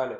Hello.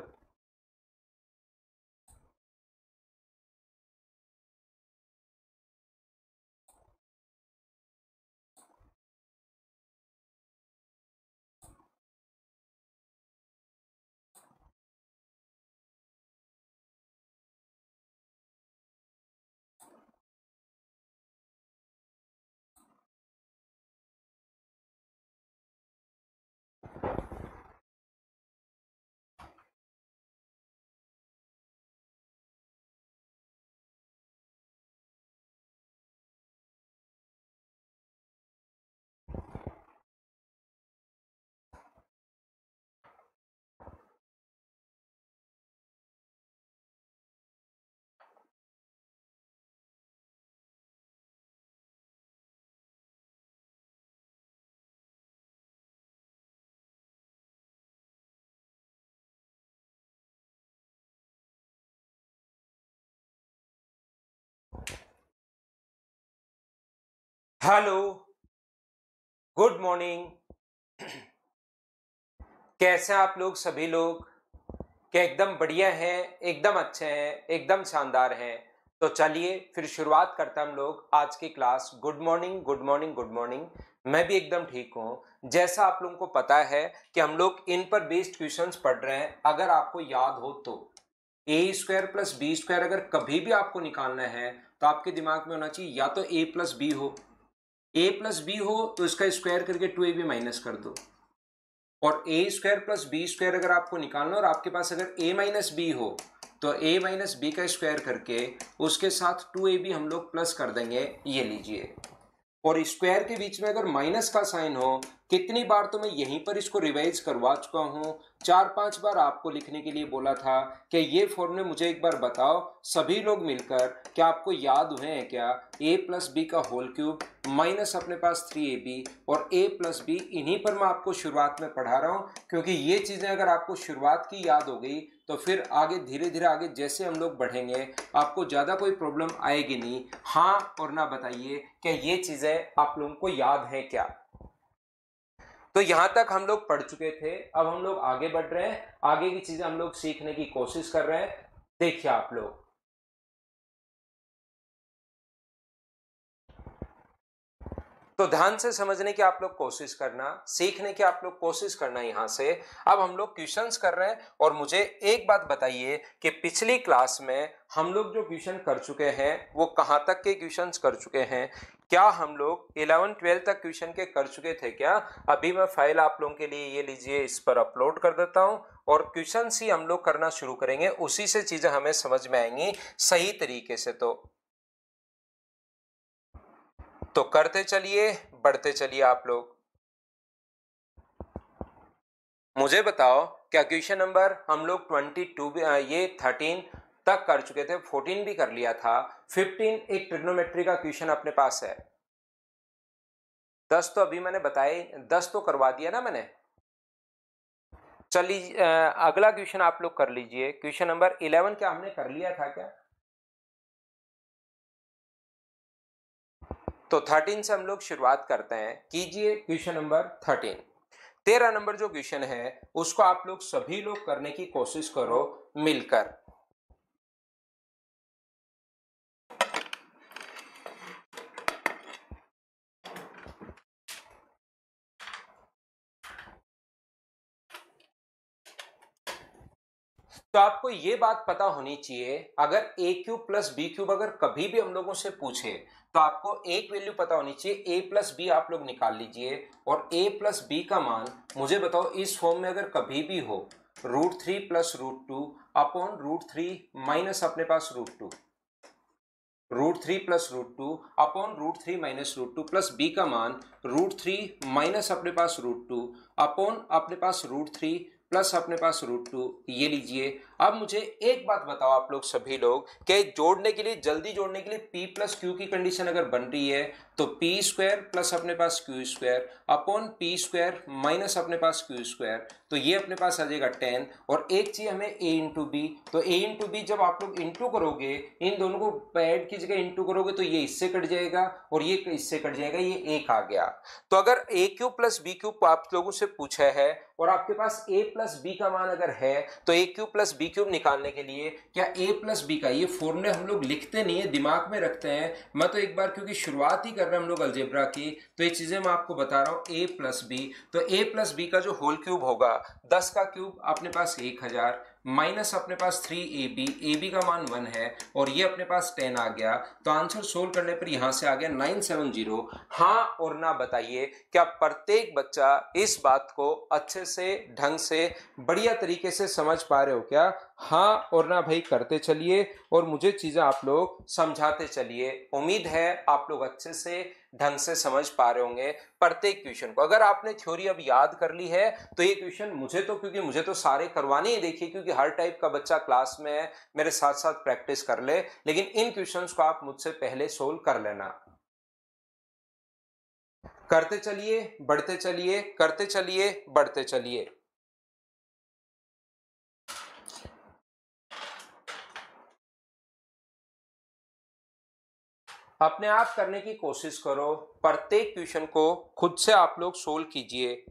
Hello, good morning. कैसे हैं आप लोग? सभी लोग क्या एकदम बढ़िया हैं, एकदम अच्छे हैं, एकदम शानदार हैं? तो चलिए फिर शुरुआत करते हैं हम लोग आज की class. Good morning, good morning, good morning. मैं भी एकदम ठीक हूँ। जैसा आप लोगों को पता है कि हम लोग इन पर बेस्ड क्वेश्चंस पढ़ रहे हैं। अगर आपको याद हो तो ए स्क्वायर प्लस बी स्क्वायर अगर कभी भी आपको निकालना है तो आपके दिमाग में होना चाहिए या तो ए प्लस बी हो, ए प्लस बी हो तो इसका स्क्वायर करके 2ab माइनस कर दो, और ए स्क्वायर प्लस बी स्क्वायर अगर आपको निकालना और आपके पास अगर ए माइनस बी हो तो ए माइनस बी का स्क्वायर करके उसके साथ 2ab हम लोग प्लस कर देंगे। ये लीजिए, और स्क्वायर के बीच में अगर माइनस का साइन हो, कितनी बार तो मैं यहीं पर इसको रिवाइज करवा चुका हूं, 4-5 बार आपको लिखने के लिए बोला था कि ये फॉर्मूले मुझे एक बार बताओ सभी लोग मिलकर। क्या आपको याद हुए हैं क्या? a प्लस बी का होल क्यूब माइनस अपने पास 3ab और a प्लस बी। इन्हीं पर मैं आपको शुरुआत में पढ़ा रहा हूं, क्योंकि ये चीजें अगर आपको शुरुआत की याद हो गई तो फिर आगे धीरे धीरे आगे जैसे हम लोग बढ़ेंगे आपको ज्यादा कोई प्रॉब्लम आएगी नहीं। हाँ और ना बताइए क्या ये चीजें आप लोगों को याद है क्या? तो यहां तक हम लोग पढ़ चुके थे, अब हम लोग आगे बढ़ रहे हैं, आगे की चीजें हम लोग सीखने की कोशिश कर रहे हैं। देखिए आप लोग, तो ध्यान से समझने की आप लोग कोशिश करना, सीखने की आप लोग कोशिश करना। यहां से अब हम लोग क्वेश्चंस कर रहे हैं, और मुझे एक बात बताइए कि पिछली क्लास में हम लोग जो क्वेश्चन कर चुके हैं वो कहां तक के क्वेश्चंस कर चुके हैं? क्या हम लोग 11-12 तक क्वेश्चन के कर चुके थे क्या? अभी मैं फाइल आप लोगों के लिए ये लीजिए इस पर अपलोड कर देता हूं, और क्वेश्चन ही हम लोग करना शुरू करेंगे, उसी से चीजें हमें समझ में आएंगी सही तरीके से। तो करते चलिए, बढ़ते चलिए आप लोग। मुझे बताओ क्या क्वेश्चन नंबर हम लोग 22 ये 13 तक कर चुके थे, 14 भी कर लिया था, 15 एक ट्रिग्नोमेट्री का क्वेश्चन अपने पास है। 10 तो अभी मैंने बताए, 10 तो करवा दिया ना मैंने। चलिए अगला क्वेश्चन आप लोग कर लीजिए। क्वेश्चन नंबर 11 क्या हमने कर लिया था क्या? तो 13 से हम लोग शुरुआत करते हैं। कीजिए क्वेश्चन नंबर 13। 13 नंबर जो क्वेश्चन है उसको आप लोग सभी लोग करने की कोशिश करो मिलकर। तो आपको ये बात पता होनी चाहिए, अगर ए क्यूब प्लस बी क्यूब अगर कभी भी हम लोगों से पूछे तो आपको एक वैल्यू पता होनी चाहिए, ए प्लस बी आप लोग निकाल लीजिए, और ए प्लस बी का मान मुझे बताओ इस फॉर्म में अगर कभी भी हो, √3 प्लस √2 अपॉन √3 माइनस अपने पास √2, √3 plus √2 upon √3 minus √2 plus B का मान √3 माइनस अपने पास √2 अपॉन अपने पास √3 प्लस अपने पास √2। ये लीजिए। अब मुझे एक बात बताओ आप लोग सभी लोग, कि जोड़ने के लिए, जल्दी जोड़ने के लिए p प्लस क्यू की कंडीशन अगर बन रही है तो p स्क्वायर प्लस अपने पास Q square upon p square minus अपने पास क्यू स्क्वायर। तो ये अपने पास आ जाएगा 10, और एक चाहिए हमें a इंटू बी, तो a इंटू बी जब आप लोग इंटू करोगे, इन दोनों को ऐड की जगह इंटू करोगे तो ये इससे कट जाएगा और ये इससे कट जाएगा, ये 1 आ गया। तो अगर a cube plus B cube आप लोगों से पूछा है और आपके पास a प्लस बी का मान अगर है तो a cube plus B cube निकालने के लिए क्या a प्लस बी का, ये फॉर्मूले हम लोग लिखते नहीं है, दिमाग में रखते हैं। मैं तो एक बार क्योंकि शुरुआत ही कर रहे हैं हम लोग अलजेब्रा की, तो ये चीजें मैं आपको बता रहा हूँ। a प्लस बी, तो a प्लस बी का जो होल क्यूब होगा 10 का क्यूब अपने पास 1000 माइनस अपने पास 3ab, ab का मान 1 है और ये अपने पास 10 आ गया। तो आंसर सोल्व करने पर यहां से आ गया 970। हाँ और ना बताइए, क्या प्रत्येक बच्चा इस बात को अच्छे से, ढंग से, बढ़िया तरीके से समझ पा रहे हो क्या? हाँ और ना भाई करते चलिए और मुझे चीजें आप लोग समझाते चलिए। उम्मीद है आप लोग अच्छे से, ढंग से समझ पा रहे होंगे प्रत्येक क्वेश्चन को। अगर आपने थ्योरी अब याद कर ली है तो ये क्वेश्चन मुझे तो, क्योंकि मुझे तो सारे करवाने ही, देखिए क्योंकि हर टाइप का बच्चा क्लास में है, मेरे साथ साथ प्रैक्टिस कर ले, लेकिन इन क्वेश्चंस को आप मुझसे पहले सोल्व कर लेना। करते चलिए, बढ़ते चलिए, करते चलिए, बढ़ते चलिए। अपने आप करने की कोशिश करो, प्रत्येक क्वेश्चन को खुद से आप लोग सोल्व कीजिए।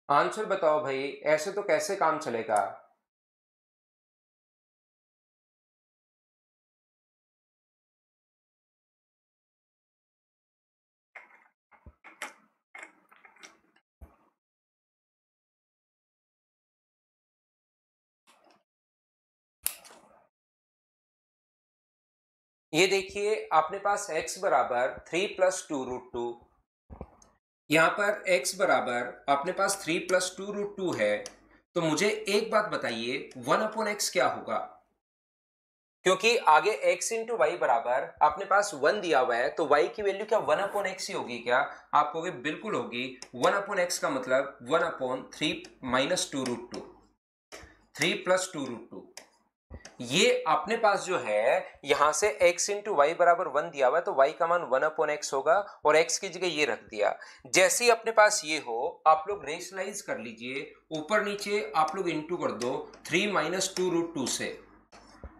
आंसर बताओ भाई, ऐसे तो कैसे काम चलेगा? ये देखिए अपने पास x बराबर 3 प्लस 2 रूट 2, यहां पर x बराबर अपने पास 3 प्लस 2 रूट 2 है। तो मुझे एक बात बताइए, 1 अपॉन एक्स क्या होगा? क्योंकि आगे x इंटू वाई बराबर अपने पास 1 दिया हुआ है, तो y की वैल्यू क्या 1 अपॉन एक्स ही होगी क्या? आप कहोगे बिल्कुल होगी। 1 अपॉन एक्स का मतलब 1 upon 3 minus 2 root 2, 3 plus 2 root 2। ये अपने पास जो है यहां से x इंटू वाई बराबर 1 दिया हुआ है, तो y का मान 1 अपॉन एक्स होगा और x की जगह ये रख दिया। जैसे ही अपने पास ये हो आप लोग रेशनलाइज कर लीजिए, ऊपर नीचे आप लोग इंटू कर दो 3 माइनस 2 रूट 2 से,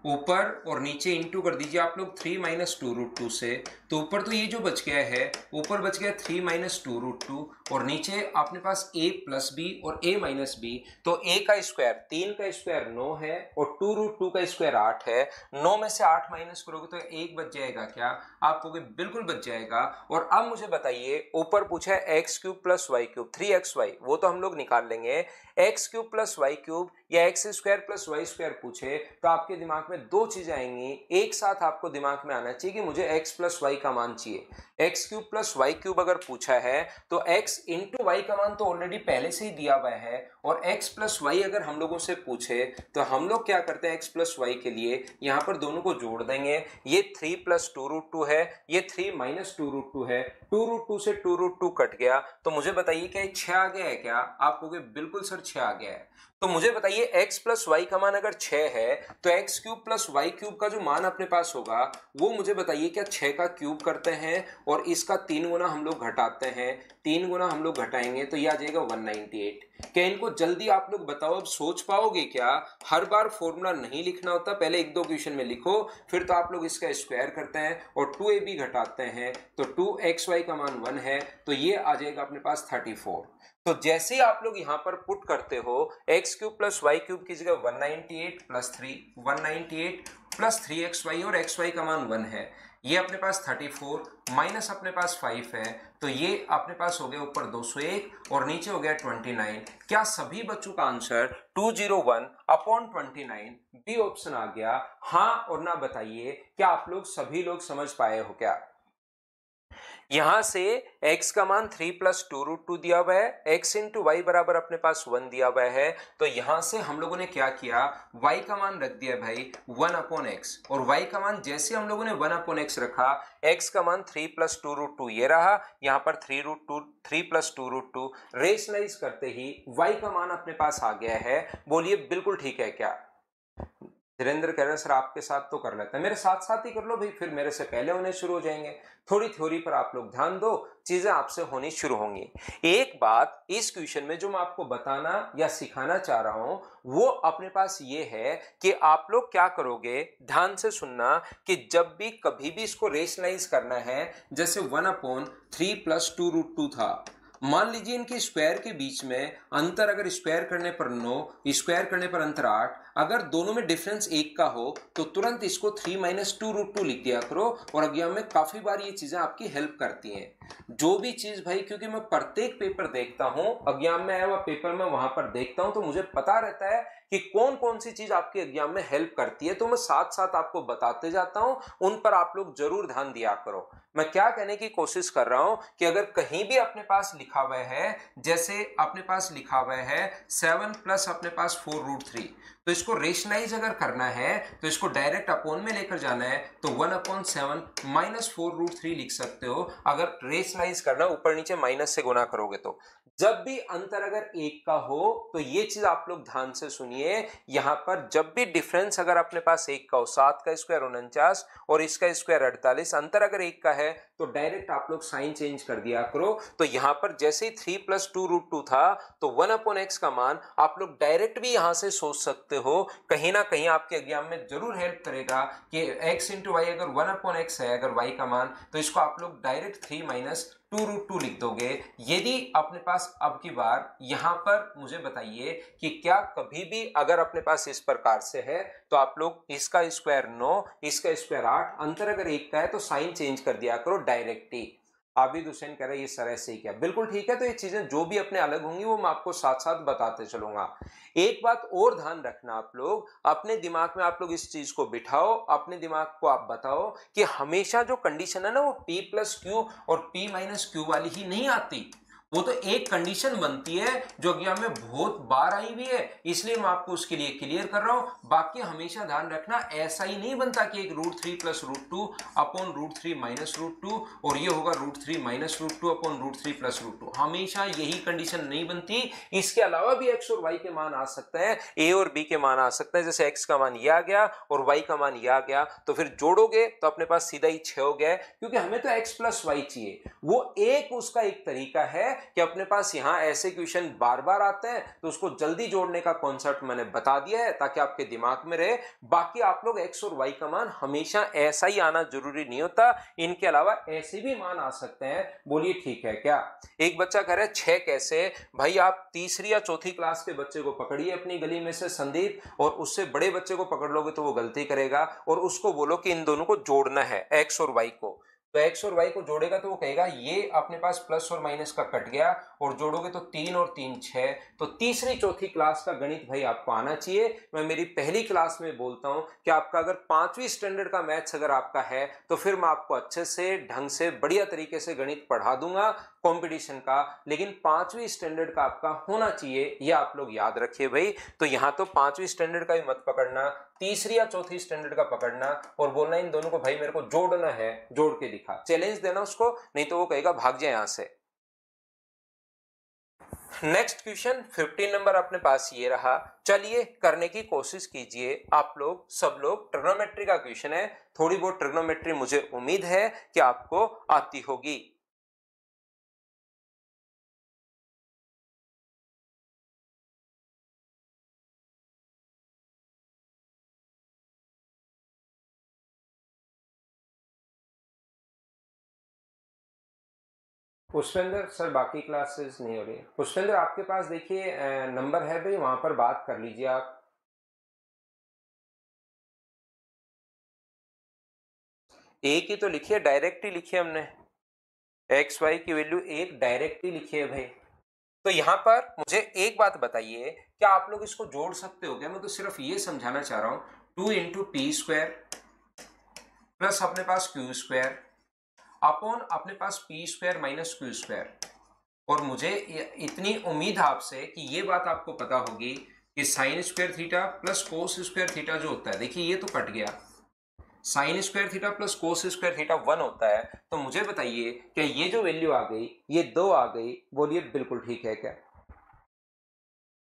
ऊपर और नीचे इंटू कर दीजिए आप लोग 3 माइनस 2 रूट 2 से। तो ऊपर तो ये जो बच गया है, ऊपर बच गया 3 माइनस 2 रूट 2 और नीचे अपने पास a प्लस बी और a माइनस बी। तो a का स्क्वायर 3 का स्क्वायर 9 है और 2 रूट 2 का स्क्वायर 8 है। 9 में से 8 माइनस करोगे तो 1 बच जाएगा क्या? आप कहोगे बिल्कुल बच जाएगा। और अब मुझे बताइए, ऊपर पूछा है X cube plus Y cube, 3xy, वो तो हम लोग निकाल लेंगे। X cube plus Y cube या X square plus Y square पूछे तो आपके दिमाग में दो चीजें आएंगी, एक साथ आपको दिमाग में आना चाहिए कि मुझे x प्लस वाई का मान चाहिए। X cube plus Y cube अगर पूछा है तो x इंटू वाई का मान तो ऑलरेडी पहले से ही दिया हुआ है, और x प्लस वाई अगर हम लोगों से पूछे तो हम लोग क्या करते हैं, x प्लस वाई के लिए यहां पर दोनों को जोड़ देंगे। ये 3 प्लस 2 रूट 2 है, ये 3 माइनस 2 रूट 2 है, 2 रूट 2 से 2 रूट 2 कट गया। तो मुझे बताइए क्या 6 आ गया है क्या? आप कहोगे बिल्कुल सर 6 आ गया है। तो मुझे बताइए x प्लस वाई का मान अगर 6 है तो x cube plus Y cube का जो मान अपने पास होगा वो मुझे बताइए क्या 6 का क्यूब करते हैं और इसका 3 गुना हम लोग घटाते हैं, 3 गुना हम लोग घटाएंगे तो ये आ जाएगा 198। क्या इनको जल्दी आप लोग बताओ, अब सोच पाओगे क्या? हर बार फॉर्मूला नहीं लिखना होता, पहले एक दो क्वेश्चन में लिखो, फिर तो आप लोग इसका स्क्वायर करते हैं और 2ab घटाते हैं तो 2xy का मान 1 है, तो ये आ जाएगा अपने पास 34। तो जैसे ही आप लोग यहां पर पुट करते हो X cube plus Y cube की जगह 198 प्लस 3, 198 प्लस 3xy और xy का मान 1 है, ये अपने पास 34 माइनस अपने पास 5 है, तो ये अपने पास हो गया ऊपर 201 और नीचे हो गया 29। क्या सभी बच्चों का आंसर 201 अपॉन 29 बी ऑप्शन आ गया? हाँ और ना बताइए, क्या आप लोग सभी लोग समझ पाए हो क्या? यहां से x का मान 3 प्लस 2√2 दिया हुआ है, x इंटू वाई बराबर अपने पास 1 दिया हुआ है। तो यहां से हम लोगों ने क्या किया, y का मान रख दिया भाई 1/x, और y का मान जैसे हम लोगों ने 1/x रखा, x का मान 3 प्लस 2√2 ये रहा, यहाँ पर 3 प्लस 2√2, रेशनलाइज करते ही y का मान अपने पास आ गया है। बोलिए बिल्कुल ठीक है क्या? धीरेन्द्र कह रहे हैं सर आपके साथ तो कर लेते हैं, मेरे साथ साथ ही कर लो भाई, फिर मेरे से पहले होने शुरू हो जाएंगे। थोड़ी थ्योरी पर आप लोग ध्यान दो, चीजें आपसे होनी शुरू होंगी। एक बात इस क्वेश्चन में जो मैं आपको बताना या सिखाना चाह रहा हूं वो अपने पास ये है कि आप लोग क्या करोगे, ध्यान से सुनना, कि जब भी कभी भी इसको रेशनलाइज करना है, जैसे 1/3 प्लस 2√2 था, मान लीजिए इनके स्क्वायर के बीच में अंतर अगर स्क्वायर करने पर 9, स्क्वायर करने पर अंतर 8, अगर दोनों में डिफरेंस 1 का हो तो तुरंत इसको 3 माइनस 2√2 लिख दिया करो, और एग्जाम में काफी बार ये चीजें आपकी हेल्प करती हैं। जो भी चीज भाई, क्योंकि मैं प्रत्येक पेपर देखता हूं, एग्जाम में आया हुआ पेपर में वहां पर देखता हूं, तो मुझे पता रहता है कि कौन कौन सी चीज आपके एग्जाम में हेल्प करती है, तो मैं साथ साथ आपको बताते जाता हूं, उन पर आप लोग जरूर ध्यान दिया करो। मैं क्या कहने की कोशिश कर रहा हूं कि अगर कहीं भी अपने पास लिखा हुआ है, जैसे अपने पास लिखा हुआ है 7 प्लस अपने पास 4√3, तो इसको रेशनलाइज अगर करना है तो इसको डायरेक्ट अपोन में लेकर जाना है, तो 1/7 माइनस 4√3 लिख सकते हो। अगर रेशनलाइज करना, ऊपर नीचे माइनस से गुना करोगे तो जब भी अंतर अगर 1 का हो, तो ये चीज आप लोग ध्यान से सुनिए, यहां पर जब भी डिफरेंस अगर अपने पास 1 का हो, 7 का स्क्वायर 49 और इसका स्क्वायर 48, अंतर अगर 1 का है तो डायरेक्ट आप लोग साइन चेंज कर दिया करो। तो यहां पर जैसे ही 3 प्लस 2√2 था, तो 1/x का मान आप लोग डायरेक्ट भी यहां से सोच सकते हो, कहीं ना कहीं आपके एग्जाम में जरूर हेल्प करेगा कि x इंटू वाई अगर 1/x है अगर y का मान, तो इसको आप लोग डायरेक्ट 3 माइनस 2√2 लिख दोगे। यदि अपने पास अब की बार यहां पर मुझे बताइए कि क्या कभी भी अगर अपने पास इस प्रकार से है, तो आप लोग इसका स्क्वायर 9, इसका स्क्वायर 8, अंतर अगर 1 का है तो साइन चेंज कर दिया करो डायरेक्ट ही। आबिद हुसैन कह रहे ये सर ऐसे ही क्या, बिल्कुल ठीक है। तो ये चीजें जो भी अपने अलग होंगी वो मैं आपको साथ साथ बताते चलूंगा। एक बात और ध्यान रखना, आप लोग अपने दिमाग में आप लोग इस चीज को बिठाओ, अपने दिमाग को आप बताओ कि हमेशा जो कंडीशन है ना वो p प्लस क्यू और p माइनस क्यू वाली ही नहीं आती। वो तो एक कंडीशन बनती है जो एग्जाम में बहुत बार आई हुई है, इसलिए मैं आपको उसके लिए क्लियर कर रहा हूं। बाकी हमेशा ध्यान रखना, ऐसा ही नहीं बनता कि एक √3 प्लस √2 अपॉन √3 माइनस √2 और ये होगा √3 माइनस √2 अपॉन √3 प्लस √2। हमेशा यही कंडीशन नहीं बनती। इसके अलावा भी x और y के मान आ सकते हैं, a और b के मान आ सकते हैं। जैसे x का मान ये आ गया और y का मान ये आ गया, तो फिर जोड़ोगे तो अपने पास सीधा ही 6 हो गया, क्योंकि हमें तो x प्लस वाई चाहिए। वो एक उसका एक तरीका है कि अपने पास यहां ऐसे क्वेश्चन बार बार आते हैं, तो उसको जल्दी जोड़ने का कॉन्सेप्ट मैंने बता दिया है ताकि आपके दिमाग में रहे। बाकी आप लोग x और y का मान हमेशा ऐसा ही आना जरूरी नहीं होता, इनके अलावा ऐसे भी मान आ सकते हैं। बोलिए ठीक है क्या? एक बच्चा कह रहा है 6 कैसे? भाई आप तीसरी या चौथी क्लास के बच्चे को पकड़िए अपनी गली में से संदीप, और उससे बड़े बच्चे को पकड़ लोगे तो वो गलती करेगा, और उसको बोलो कि इन दोनों को जोड़ना है x और y को। तो x और y को जोड़ेगा तो वो कहेगा ये अपने पास प्लस और माइनस का कट गया, और जोड़ोगे तो 3 और 3 6। तो तीसरी चौथी क्लास का गणित भाई आपको आना चाहिए। मैं मेरी पहली क्लास में बोलता हूं कि आपका अगर 5वीं स्टैंडर्ड का मैथ्स अगर आपका है तो फिर मैं आपको अच्छे से ढंग से बढ़िया तरीके से गणित पढ़ा दूंगा कंपटीशन का, लेकिन 5वीं स्टैंडर्ड का आपका होना चाहिए, ये आप लोग याद रखिए भाई। तो यहां तो 5वीं स्टैंडर्ड का भी मत पकड़ना, तीसरी या चौथी स्टैंडर्ड का पकड़ना, और बोलना इन दोनों को भाई मेरे को जोड़ना है, जोड़ के दिखा, चैलेंज देना उसको, नहीं तो वो कहेगा भाग जाए यहां से। नेक्स्ट क्वेश्चन 15 नंबर अपने पास ये रहा, चलिए करने की कोशिश कीजिए आप लोग सब लोग। ट्रिग्नोमेट्री का क्वेश्चन है, थोड़ी बहुत ट्रिग्नोमेट्री मुझे उम्मीद है कि आपको आती होगी। पुष्पेंद्र सर बाकी क्लासेस नहीं हो रही। पुष्पेंद्र आपके पास देखिए नंबर है भाई, वहां पर बात कर लीजिए आप। एक ही तो लिखिए, डायरेक्ट ही लिखिए हमने, एक्स वाई की वैल्यू एक डायरेक्ट ही लिखी है भाई। तो यहां पर मुझे एक बात बताइए, क्या आप लोग इसको जोड़ सकते हो क्या? मैं तो सिर्फ ये समझाना चाह रहा हूं, 2 इंटू पी स्क्वायर प्लस अपने पास क्यू स्क्वायर अपॉन अपने पास P square minus Q square. और मुझे इतनी उम्मीद है आपसे कि ये बात आपको पता होगी कि sign square theta plus cos square theta जो होता है, देखिए ये तो कट गया, sign square theta plus cos square theta 1 होता है। तो मुझे बताइए क्या ये जो वैल्यू आ गई ये 2 आ गई, बोलिए बिल्कुल ठीक है क्या?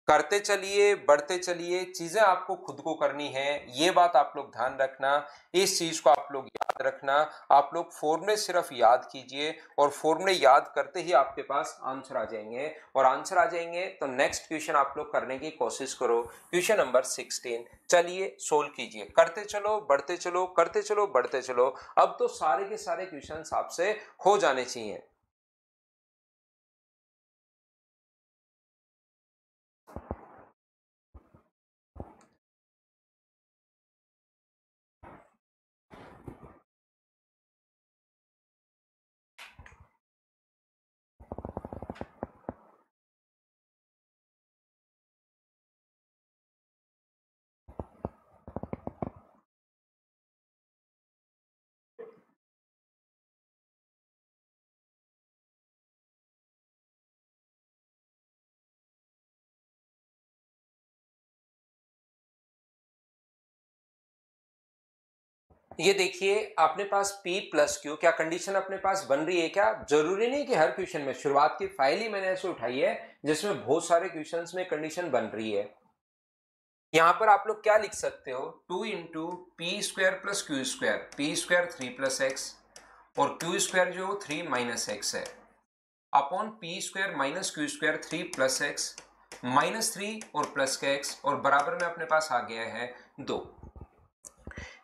करते चलिए, बढ़ते चलिए, चीजें आपको खुद को करनी है, ये बात आप लोग ध्यान रखना, इस चीज को आप लोग याद रखना। आप लोग फॉर्मूले सिर्फ याद कीजिए और फॉर्मूले याद करते ही आपके पास आंसर आ जाएंगे, और आंसर आ जाएंगे तो नेक्स्ट क्वेश्चन आप लोग करने की कोशिश करो। क्वेश्चन नंबर 16, चलिए सोल्व कीजिए। करते चलो, बढ़ते चलो, करते चलो, बढ़ते चलो। अब तो सारे के सारे क्वेश्चन आपसे हो जाने चाहिए। ये देखिए अपने पास P प्लस क्यू, क्या कंडीशन अपने पास बन रही है क्या? जरूरी नहीं कि हर क्वेश्चन में, शुरुआत की फाइल ही मैंने ऐसे उठाई है जिसमें बहुत सारे क्वेश्चंस में कंडीशन बन रही है। यहां पर आप लोग क्या लिख सकते हो, 2 into P square plus Q square, P square 3 plus x और क्यू स्क्वायर जो 3 माइनस एक्स है, upon P square minus Q square 3 plus x minus 3 और प्लस का एक्स, और बराबर में अपने पास आ गया है 2।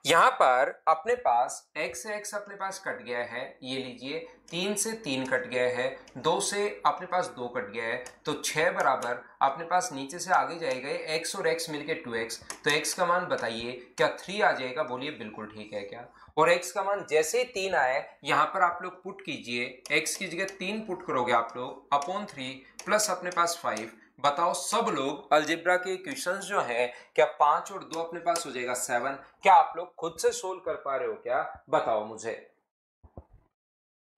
यहां पर अपने पास x से x अपने पास कट गया है, ये लीजिए 3 से 3 कट गया है, 2 से अपने पास 2 कट गया है, तो 6 बराबर अपने पास नीचे से आगे जाएगा x और x मिलके 2x। तो x का मान बताइए क्या 3 आ जाएगा? बोलिए बिल्कुल ठीक है क्या? और x का मान जैसे ही 3 आए यहां पर आप लोग पुट कीजिए, x की जगह 3 पुट करोगे आप लोग अपॉन 3 प्लस अपने पास 5। बताओ सब लोग अलजेब्रा के क्वेश्चंस जो हैं, क्या 5 और 2 अपने पास हो जाएगा 7? क्या आप लोग खुद से सोल्व कर पा रहे हो क्या? बताओ मुझे।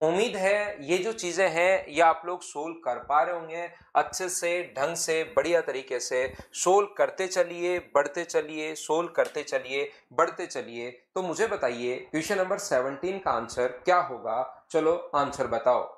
उम्मीद है ये जो चीजें हैं ये आप लोग सोल्व कर पा रहे होंगे, अच्छे से, ढंग से, बढ़िया तरीके से सोल्व करते चलिए, बढ़ते चलिए, सोल्व करते चलिए, बढ़ते चलिए। तो मुझे बताइए क्वेश्चन नंबर 17 का आंसर क्या होगा? चलो आंसर बताओ।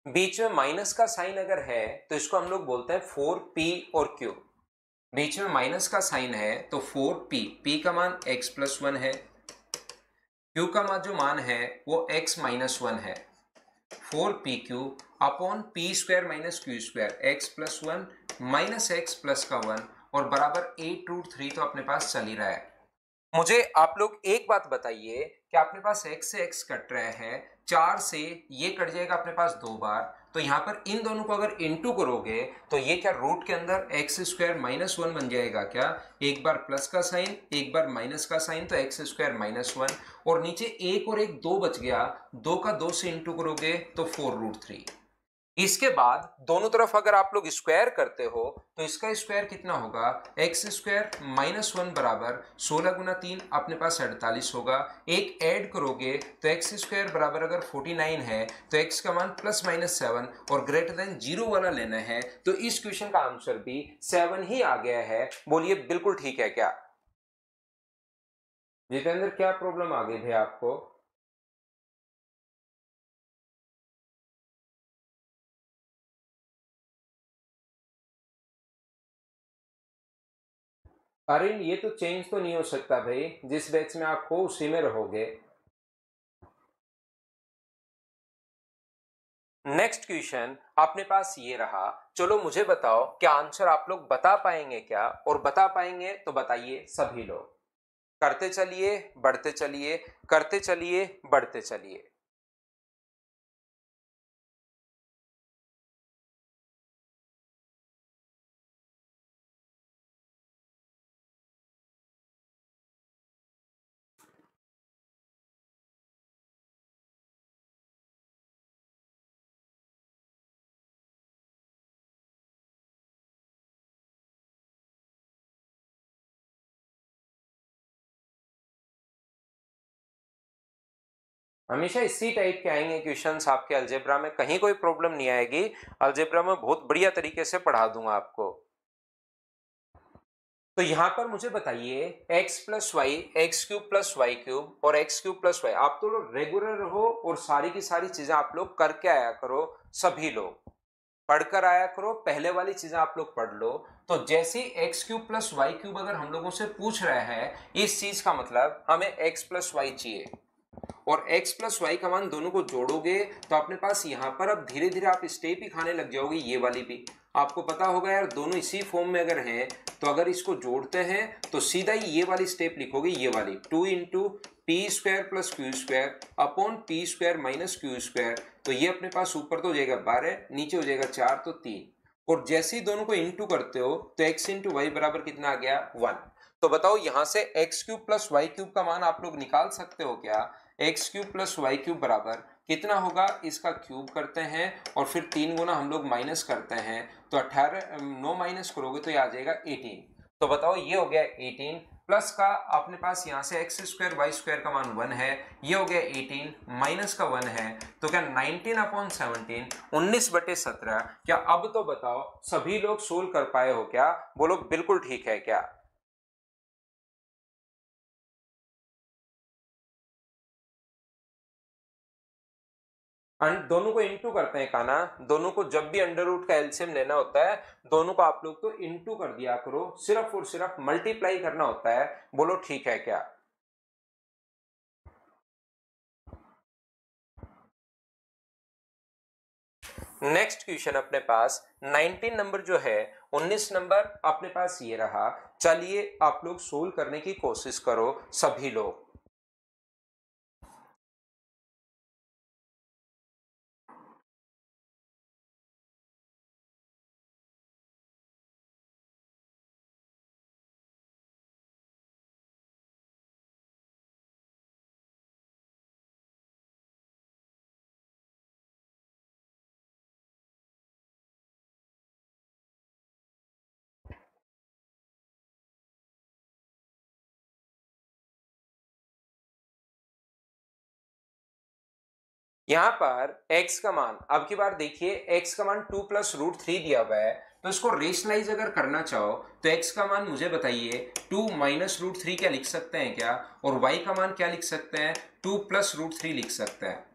बीच में माइनस का साइन अगर है तो इसको हम लोग बोलते हैं 4p और q। बीच में माइनस का साइन है तो 4p, p का मान x प्लस 1 है, q का मान जो मान है वो x माइनस 1 है। 4pq upon P square minus Q square, x plus 1 minus x plus का 1, और बराबर 8√3 तो अपने पास चल ही रहा है। मुझे आप लोग एक बात बताइए कि अपने पास x से x कट रहा है, 4 से ये कट जाएगा अपने पास 2 बार, तो यहां पर इन दोनों को अगर इनटू करोगे तो ये क्या रूट के अंदर एक्स स्क्वायर माइनस 1 बन जाएगा क्या? एक बार प्लस का साइन, एक बार माइनस का साइन, तो एक्स स्क्वायर माइनस 1, और नीचे एक और एक 2 बच गया, 2 का 2 से इंटू करोगे तो 4√3। इसके बाद दोनों तरफ अगर आप लोग स्क्वायर करते हो तो इसका स्क्वायर कितना होगा? एक्स स्क्वायर माइनस 1 बराबर 16 गुना 3 अपने पास 48 होगा। एक ऐड करोगे तो एक्स स्क्वायर बराबर अगर 49 है तो एक्स का मान प्लस माइनस 7 और ग्रेटर देन 0 वाला लेना है, तो इस क्वेश्चन का आंसर भी 7 ही आ गया है। बोलिए बिल्कुल ठीक है क्या? जितेंद्र क्या प्रॉब्लम आ गई भैया आपको? अरे ये तो चेंज तो नहीं हो सकता भाई, जिस बैच में आप हो उसी में रहोगे। नेक्स्ट क्वेश्चन अपने पास ये रहा। चलो मुझे बताओ क्या आंसर आप लोग बता पाएंगे क्या? और बता पाएंगे तो बताइए सभी लोग। करते चलिए, बढ़ते चलिए, करते चलिए, बढ़ते चलिए। हमेशा इसी टाइप के आएंगे क्वेश्चंस आपके अलजेब्रा में, कहीं कोई प्रॉब्लम नहीं आएगी। अलजेब्रा में बहुत बढ़िया तरीके से पढ़ा दूंगा आपको। तो यहां पर मुझे बताइए x plus Y, X cube plus Y cube और एक्स क्यूब प्लस वाई, आप तो लोग रेगुलर रहो और सारी की सारी चीजें आप लोग करके आया करो। सभी लोग पढ़कर आया करो, पहले वाली चीजें आप लोग पढ़ लो। तो जैसे ही X cube plus Y cube अगर हम लोगों से पूछ रहे हैं, इस चीज का मतलब हमें एक्स प्लस वाई चाहिए और x प्लस वाई का मान दोनों को जोड़ोगे तो अपने पास यहाँ पर अब धीरे धीरे आप स्टेप ही खाने लग जाओगे। ये वाली भी आपको पता होगा यार, दोनों इसी फॉर्म में अगर हैं तो अगर इसको जोड़ते हैं तो सीधा ही ये वाली स्टेप लिखोगे, ये वाली 2 into P square plus Q square upon P square minus Q square. तो ये अपने पास ऊपर तो हो जाएगा 12, नीचे हो जाएगा 4 तो 3, और जैसे ही दोनों को इंटू करते हो तो x इंटू वाई बराबर कितना आ गया 1। तो बताओ यहां से X cube plus Y cube का मान आप लोग निकाल सकते हो क्या? X cube plus Y cube बराबर कितना होगा, इसका क्यूब करते हैं और फिर 3 गुना हम लोग माइनस करते हैं तो 18, 9 माइनस करोगे तो ये आ जाएगा 18। तो बताओ ये हो गया 18 प्लस का अपने पास यहाँ से एक्स स्क्वायर वाई स्क्वायर का मान 1 है, ये हो गया 18 माइनस का 1 है तो क्या 19 अपॉन 17, 19/17। क्या अब तो बताओ सभी लोग सोल्व कर पाए हो क्या? बोलो बिल्कुल ठीक है क्या? दोनों को इंटू करते हैं काना, दोनों को जब भी अंडर रूट का एलसीएम लेना होता है दोनों को आप लोग तो इंटू कर दिया करो, सिर्फ और सिर्फ मल्टीप्लाई करना होता है। बोलो ठीक है क्या? नेक्स्ट क्वेश्चन अपने पास 19 नंबर जो है, 19 नंबर अपने पास ये रहा। चलिए आप लोग सोल्व करने की कोशिश करो सभी लोग। यहां पर x का मान अब की बार देखिए, x का मान 2 प्लस रूट 3 दिया हुआ है, तो इसको रेशनलाइज अगर करना चाहो तो x का मान मुझे बताइए 2 माइनस रूट 3 क्या लिख सकते हैं क्या, और y का मान क्या लिख सकते हैं 2 प्लस रूट 3 लिख सकते हैं।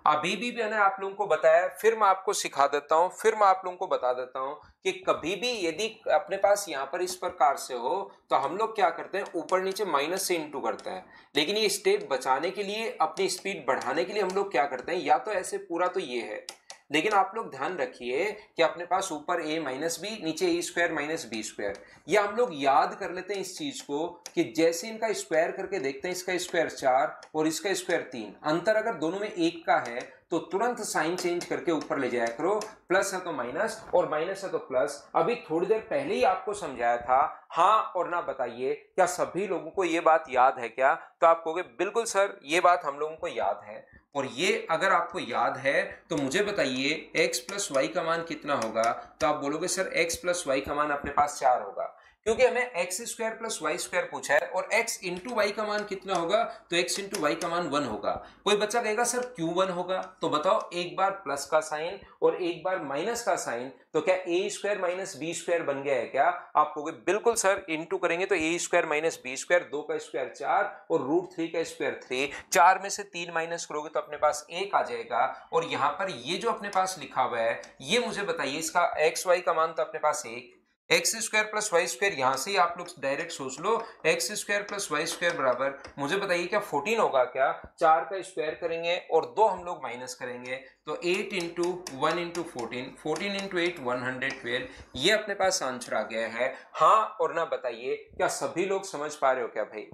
अभी भी मैंने आप लोगों को बताया, फिर मैं आपको सिखा देता हूं, फिर मैं आप लोगों को बता देता हूं कि कभी भी यदि अपने पास यहां पर इस प्रकार से हो तो हम लोग क्या करते हैं, ऊपर नीचे माइनस से इंटू करते हैं। लेकिन ये स्टेप बचाने के लिए, अपनी स्पीड बढ़ाने के लिए हम लोग क्या करते हैं, या तो ऐसे पूरा तो ये है, लेकिन आप लोग ध्यान रखिए कि अपने पास ऊपर a माइनस बी, नीचे ए स्क्वायर माइनस बी स्क्वायर। ये हम लोग याद कर लेते हैं इस चीज को कि जैसे इनका स्क्वायर करके देखते हैं, इसका स्क्वायर 4 और इसका स्क्वायर 3, अंतर अगर दोनों में 1 का है तो तुरंत साइन चेंज करके ऊपर ले जाया करो, प्लस है तो माइनस और माइनस है तो प्लस। अभी थोड़ी देर पहले ही आपको समझाया था। हाँ और ना बताइए क्या सभी लोगों को ये बात याद है क्या? तो आप कहोगे बिल्कुल सर ये बात हम लोगों को याद है। और ये अगर आपको याद है तो मुझे बताइए x प्लस वाई का मान कितना होगा, तो आप बोलोगे सर x प्लस वाई का मान अपने पास 4 होगा, क्योंकि हमें X square plus Y square पूछा है और x इंटू वाई का मान कितना होगा, तो x इंटू वाई का मान 1 होगा। कोई बच्चा कहेगा सर क्यों 1 होगा, तो बताओ एक बार प्लस का साइन और एक बार माइनस का साइन, तो क्या ए स्क्वायर माइनस बी स्क्वायर बन गया है क्या? आप कहोगे बिल्कुल सर, इंटू करेंगे तो ए स्क्वायर माइनस बी स्क्वायर, 2 का स्क्वायर 4 और रूट 3 का स्क्वायर 3, 4 में से 3 माइनस करोगे तो अपने पास 1 आ जाएगा। और यहां पर ये जो अपने पास लिखा हुआ है, ये मुझे बताइए इसका एक्स वाई का मान तो अपने पास 1, X square plus Y square, यहां से ही आप लोग डायरेक्ट सोच लो, X square plus Y square बराबर मुझे बताइए क्या 14 होगा क्या? 4 का स्क्वायर करेंगे और 2 हम लोग माइनस करेंगे तो 8 इंटू 1 इंटू 14, 14 इंटू 8 112, ये अपने पास आंसर आ गया है। हाँ और ना बताइए क्या सभी लोग समझ पा रहे हो क्या भाई?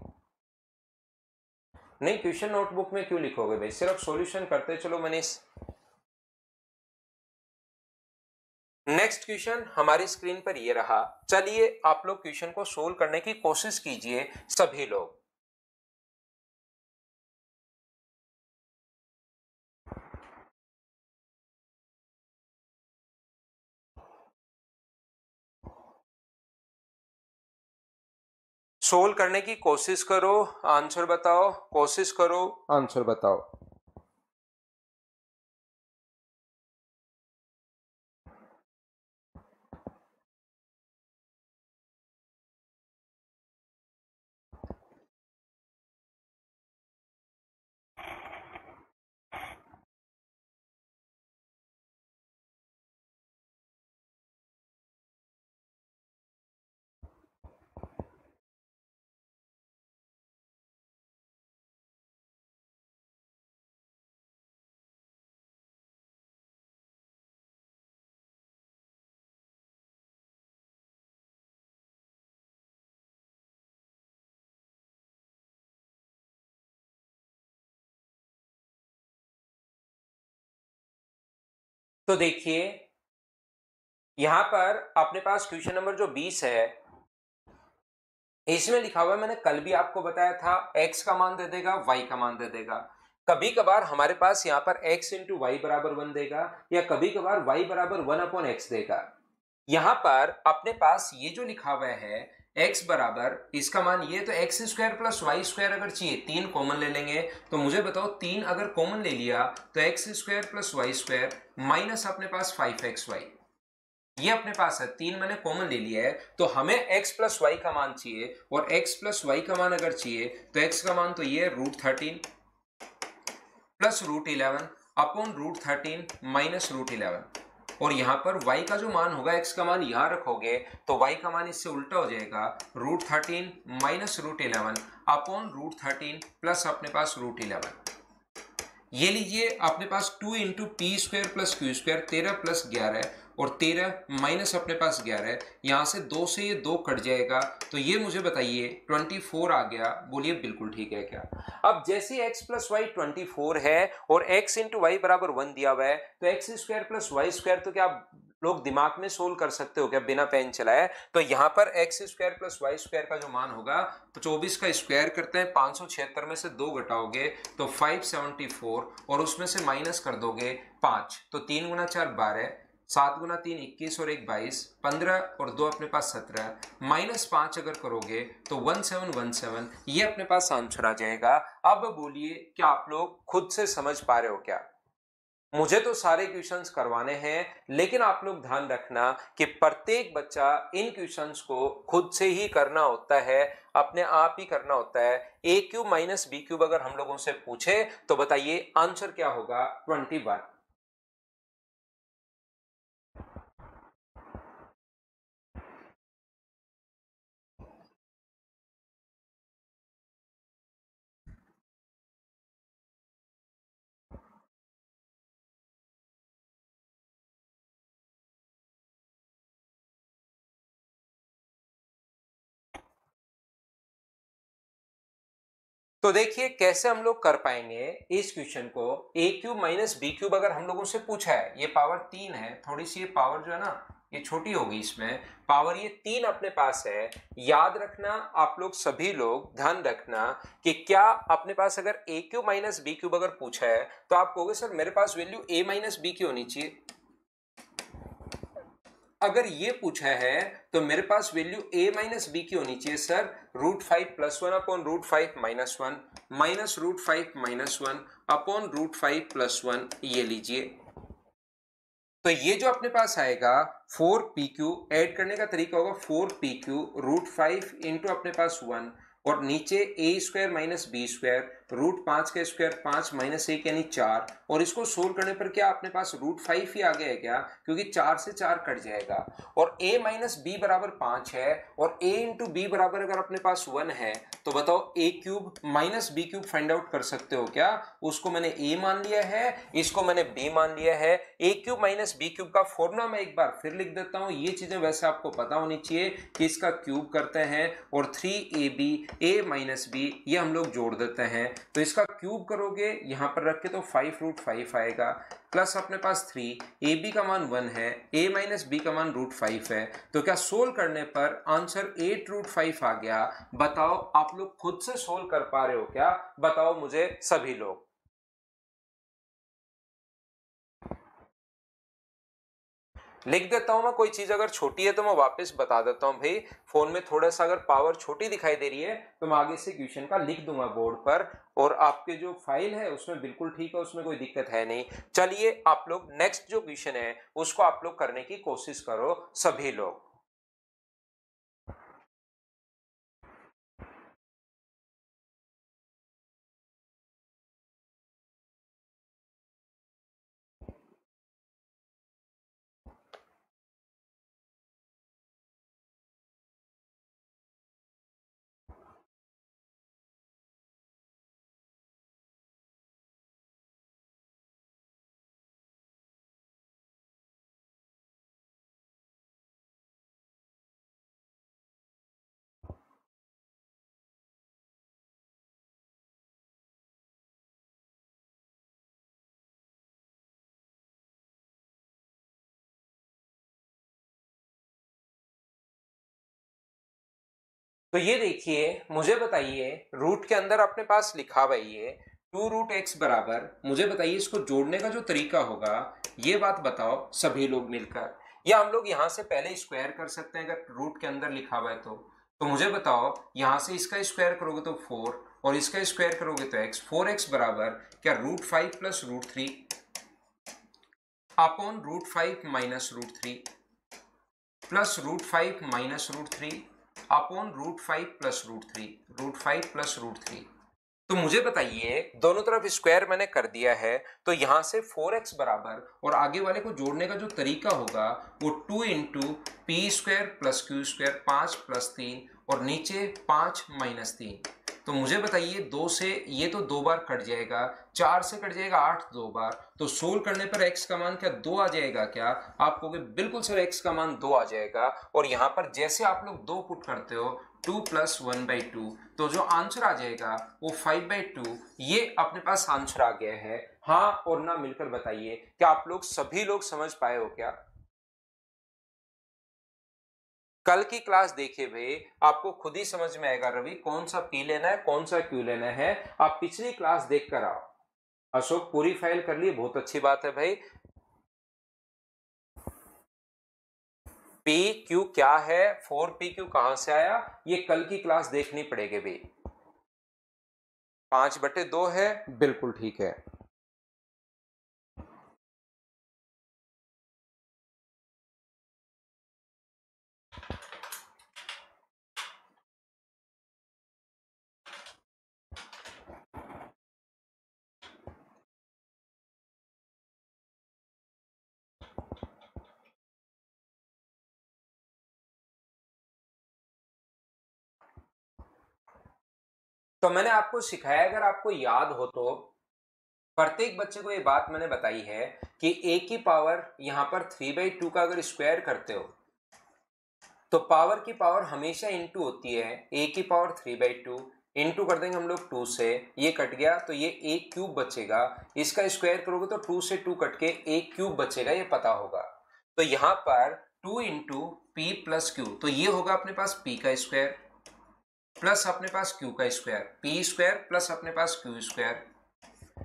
नहीं, क्वेश्चन नोटबुक में क्यों लिखोगे भाई, सिर्फ सॉल्यूशन करते चलो मनीष। नेक्स्ट क्वेश्चन हमारी स्क्रीन पर ये रहा। चलिए आप लोग क्वेश्चन को सोल्व करने की कोशिश कीजिए सभी लोग। सोल्व करने की कोशिश करो, आंसर बताओ, कोशिश करो, आंसर बताओ। तो देखिए यहां पर अपने पास क्वेश्चन नंबर जो 20 है, इसमें लिखा हुआ है, मैंने कल भी आपको बताया था, x का मान दे देगा, y का मान दे देगा। कभी कभार हमारे पास यहाँ पर x इंटू वाई बराबर 1 देगा, या कभी कभार y बराबर 1/x देगा। यहां पर अपने पास ये जो लिखा हुआ है x बराबर, इसका मान ये, तो x square plus Y square अगर चाहिए, 3 कॉमन ले लेंगे। तो मुझे बताओ 3 अगर कॉमन ले लिया तो x square plus Y square minus अपने पास 5xy, ये अपने पास है, 3 मैंने कॉमन ले लिया है। तो हमें x प्लस वाई का मान चाहिए, और x प्लस वाई का मान अगर चाहिए तो x का मान तो ये √13 प्लस √11 अपॉन √13 माइनस √11। और यहां पर y का जो मान होगा, x का मान यहां रखोगे तो y का मान इससे उल्टा हो जाएगा, √13 माइनस √11 अपॉन √13 प्लस अपने पास √11। ये लीजिए अपने पास 2 into P square plus Q square, 13 plus 11, और 13 माइनस अपने पास 11, यहां से 2 से ये 2 कट जाएगा, तो ये मुझे बताइए 24 आ गया। बोलिए बिल्कुल ठीक है क्या? अब जैसे x प्लस वाई 24 है और x इंटू वाई बराबर 1 दिया हुआ है, तो x square plus Y square तो क्या आप लोग दिमाग में सोल्व कर सकते हो क्या बिना पेन चलाए? तो यहां पर x square plus Y square का जो मान होगा, तो 24 का स्क्वायर करते हैं, 576 में से 2 घटाओगे तो 574, और उसमें से माइनस कर दोगे 5, तो 3 गुना 4 12, 7 गुना 3 21, और 1 22, 15, और 2 अपने पास 17, माइनस 5 अगर करोगे तो 1717, ये अपने पास आंसर आ जाएगा। अब बोलिए क्या आप लोग खुद से समझ पा रहे हो क्या? मुझे तो सारे क्वेश्चंस करवाने हैं, लेकिन आप लोग ध्यान रखना कि प्रत्येक बच्चा इन क्वेश्चंस को खुद से ही करना होता है, अपने आप ही करना होता है। ए क्यूब माइनस बी क्यूब अगर हम लोगों से पूछे तो बताइए आंसर क्या होगा? 21। तो देखिए कैसे हम लोग कर पाएंगे इस क्वेश्चन को। ए क्यूब माइनस बी क्यूब अगर हम लोगों से पूछा है, ये पावर 3 है, थोड़ी सी ये पावर जो है ना ये छोटी होगी, इसमें पावर ये 3 अपने पास है। याद रखना आप लोग सभी लोग ध्यान रखना कि क्या अपने पास अगर ए क्यूब माइनस बी क्यूब अगर पूछा है तो आप कहोगे सर मेरे पास वैल्यू ए माइनस बी की होनी चाहिए। अगर ये पूछा है तो मेरे पास वैल्यू a माइनस बी की होनी चाहिए sir, √5 plus 1 upon √5 minus 1, minus √5 minus 1 upon √5 plus 1, ये लीजिए। तो ये जो अपने पास आएगा 4pq, ऐड करने का तरीका होगा 4pq √5 इंटू अपने पास 1, और नीचे ए स्क्वायर माइनस बी स्क्वायर, √5 का स्क्वायर 5 माइनस 1 यानी 4, और इसको सोल्व करने पर क्या अपने पास √5 ही आ गया है क्या? क्योंकि 4 से 4 कट जाएगा, और a माइनस बी बराबर 5 है, और a इंटू बी बराबर अगर अपने पास 1 है, तो बताओ a cube minus b cube find out कर सकते हो क्या? उसको मैंने a मान लिया है, इसको मैंने b मान लिया है। a cube minus b cube का फॉर्मूला मैं एक बार फिर लिख देता हूं, ये चीजें वैसे आपको पता होनी चाहिए कि इसका क्यूब करते हैं, और 3ab a माइनस बी ये हम लोग जोड़ देते हैं, तो इसका क्यूब करोगे यहां पर रख के तो 5√5 आएगा, प्लस अपने पास 3, ए बी का मान 1 है, a माइनस बी का मान √5 है, तो क्या सोल्व करने पर आंसर 8√5 आ गया? बताओ आप लोग खुद से सोल्व कर पा रहे हो क्या? बताओ मुझे सभी लोग। लिख देता हूं मैं, कोई चीज अगर छोटी है तो मैं वापस बता देता हूं भाई। फोन में थोड़ा सा अगर पावर छोटी दिखाई दे रही है तो मैं आगे से क्वेश्चन का लिख दूंगा बोर्ड पर, और आपके जो फाइल है उसमें बिल्कुल ठीक है, उसमें कोई दिक्कत है नहीं। चलिए आप लोग नेक्स्ट जो क्वेश्चन है उसको आप लोग करने की कोशिश करो सभी लोग। तो ये देखिए, मुझे बताइए रूट के अंदर अपने पास लिखा हुआ है ये 2√x बराबर, मुझे बताइए इसको जोड़ने का जो तरीका होगा ये बात बताओ सभी लोग मिलकर, या हम लोग यहां से पहले स्क्वायर कर सकते हैं अगर रूट के अंदर लिखा हुआ है तो मुझे बताओ यहां से इसका स्क्वायर करोगे तो 4 और इसका स्क्वायर करोगे तो x, 4x बराबर क्या √5 plus √3 upon √5 minus √3 plus √5 minus √3 upon √5 plus √3, √5 plus √3। तो मुझे बताइए दोनों तरफ स्क्वायर मैंने कर दिया है, तो यहां से 4x बराबर और आगे वाले को जोड़ने का जो तरीका होगा वो 2 into P square plus Q square, 5 plus 3 और नीचे 5 माइनस 3। तो मुझे बताइए 2 से ये तो 2 बार कट जाएगा, 4 से कट जाएगा 8 2 बार, तो सोल्व करने पर x का मान क्या 2 आ जाएगा क्या? आप कहोगे बिल्कुल सर x का मान 2 आ जाएगा, और यहाँ पर जैसे आप लोग 2 पुट करते हो 2 प्लस 1/2, तो जो आंसर आ जाएगा वो 5/2, ये अपने पास आंसर आ गया है। हाँ और ना मिलकर बताइए क्या आप लोग सभी लोग समझ पाए हो क्या? कल की क्लास देखे भाई, आपको खुद ही समझ में आएगा रवि कौन सा पी लेना है कौन सा क्यू लेना है। आप पिछली क्लास देख कर आओ। अशोक पूरी फाइल कर लिए, बहुत अच्छी बात है भाई। पी क्यू क्या है, 4PQ कहां से आया, ये कल की क्लास देखनी पड़ेगी भाई। 5/2 है, बिल्कुल ठीक है। तो मैंने आपको सिखाया, अगर आपको याद हो तो प्रत्येक बच्चे को ये बात मैंने बताई है कि a की पावर यहां पर 3/2 का अगर स्क्वायर करते हो तो पावर की पावर हमेशा इंटू होती है। a की पावर 3/2 इंटू कर देंगे हम लोग 2 से, ये कट गया तो ये a क्यूब बचेगा, इसका स्क्वायर करोगे तो 2 से 2 कट के a क्यूब बचेगा, ये पता होगा। तो यहां पर 2 इंटू पी प्लस क्यू, तो ये होगा अपने पास p का स्क्वायर प्लस अपने पास q का स्क्वायर, p स्क्वायर प्लस अपने पास q स्क्वायर,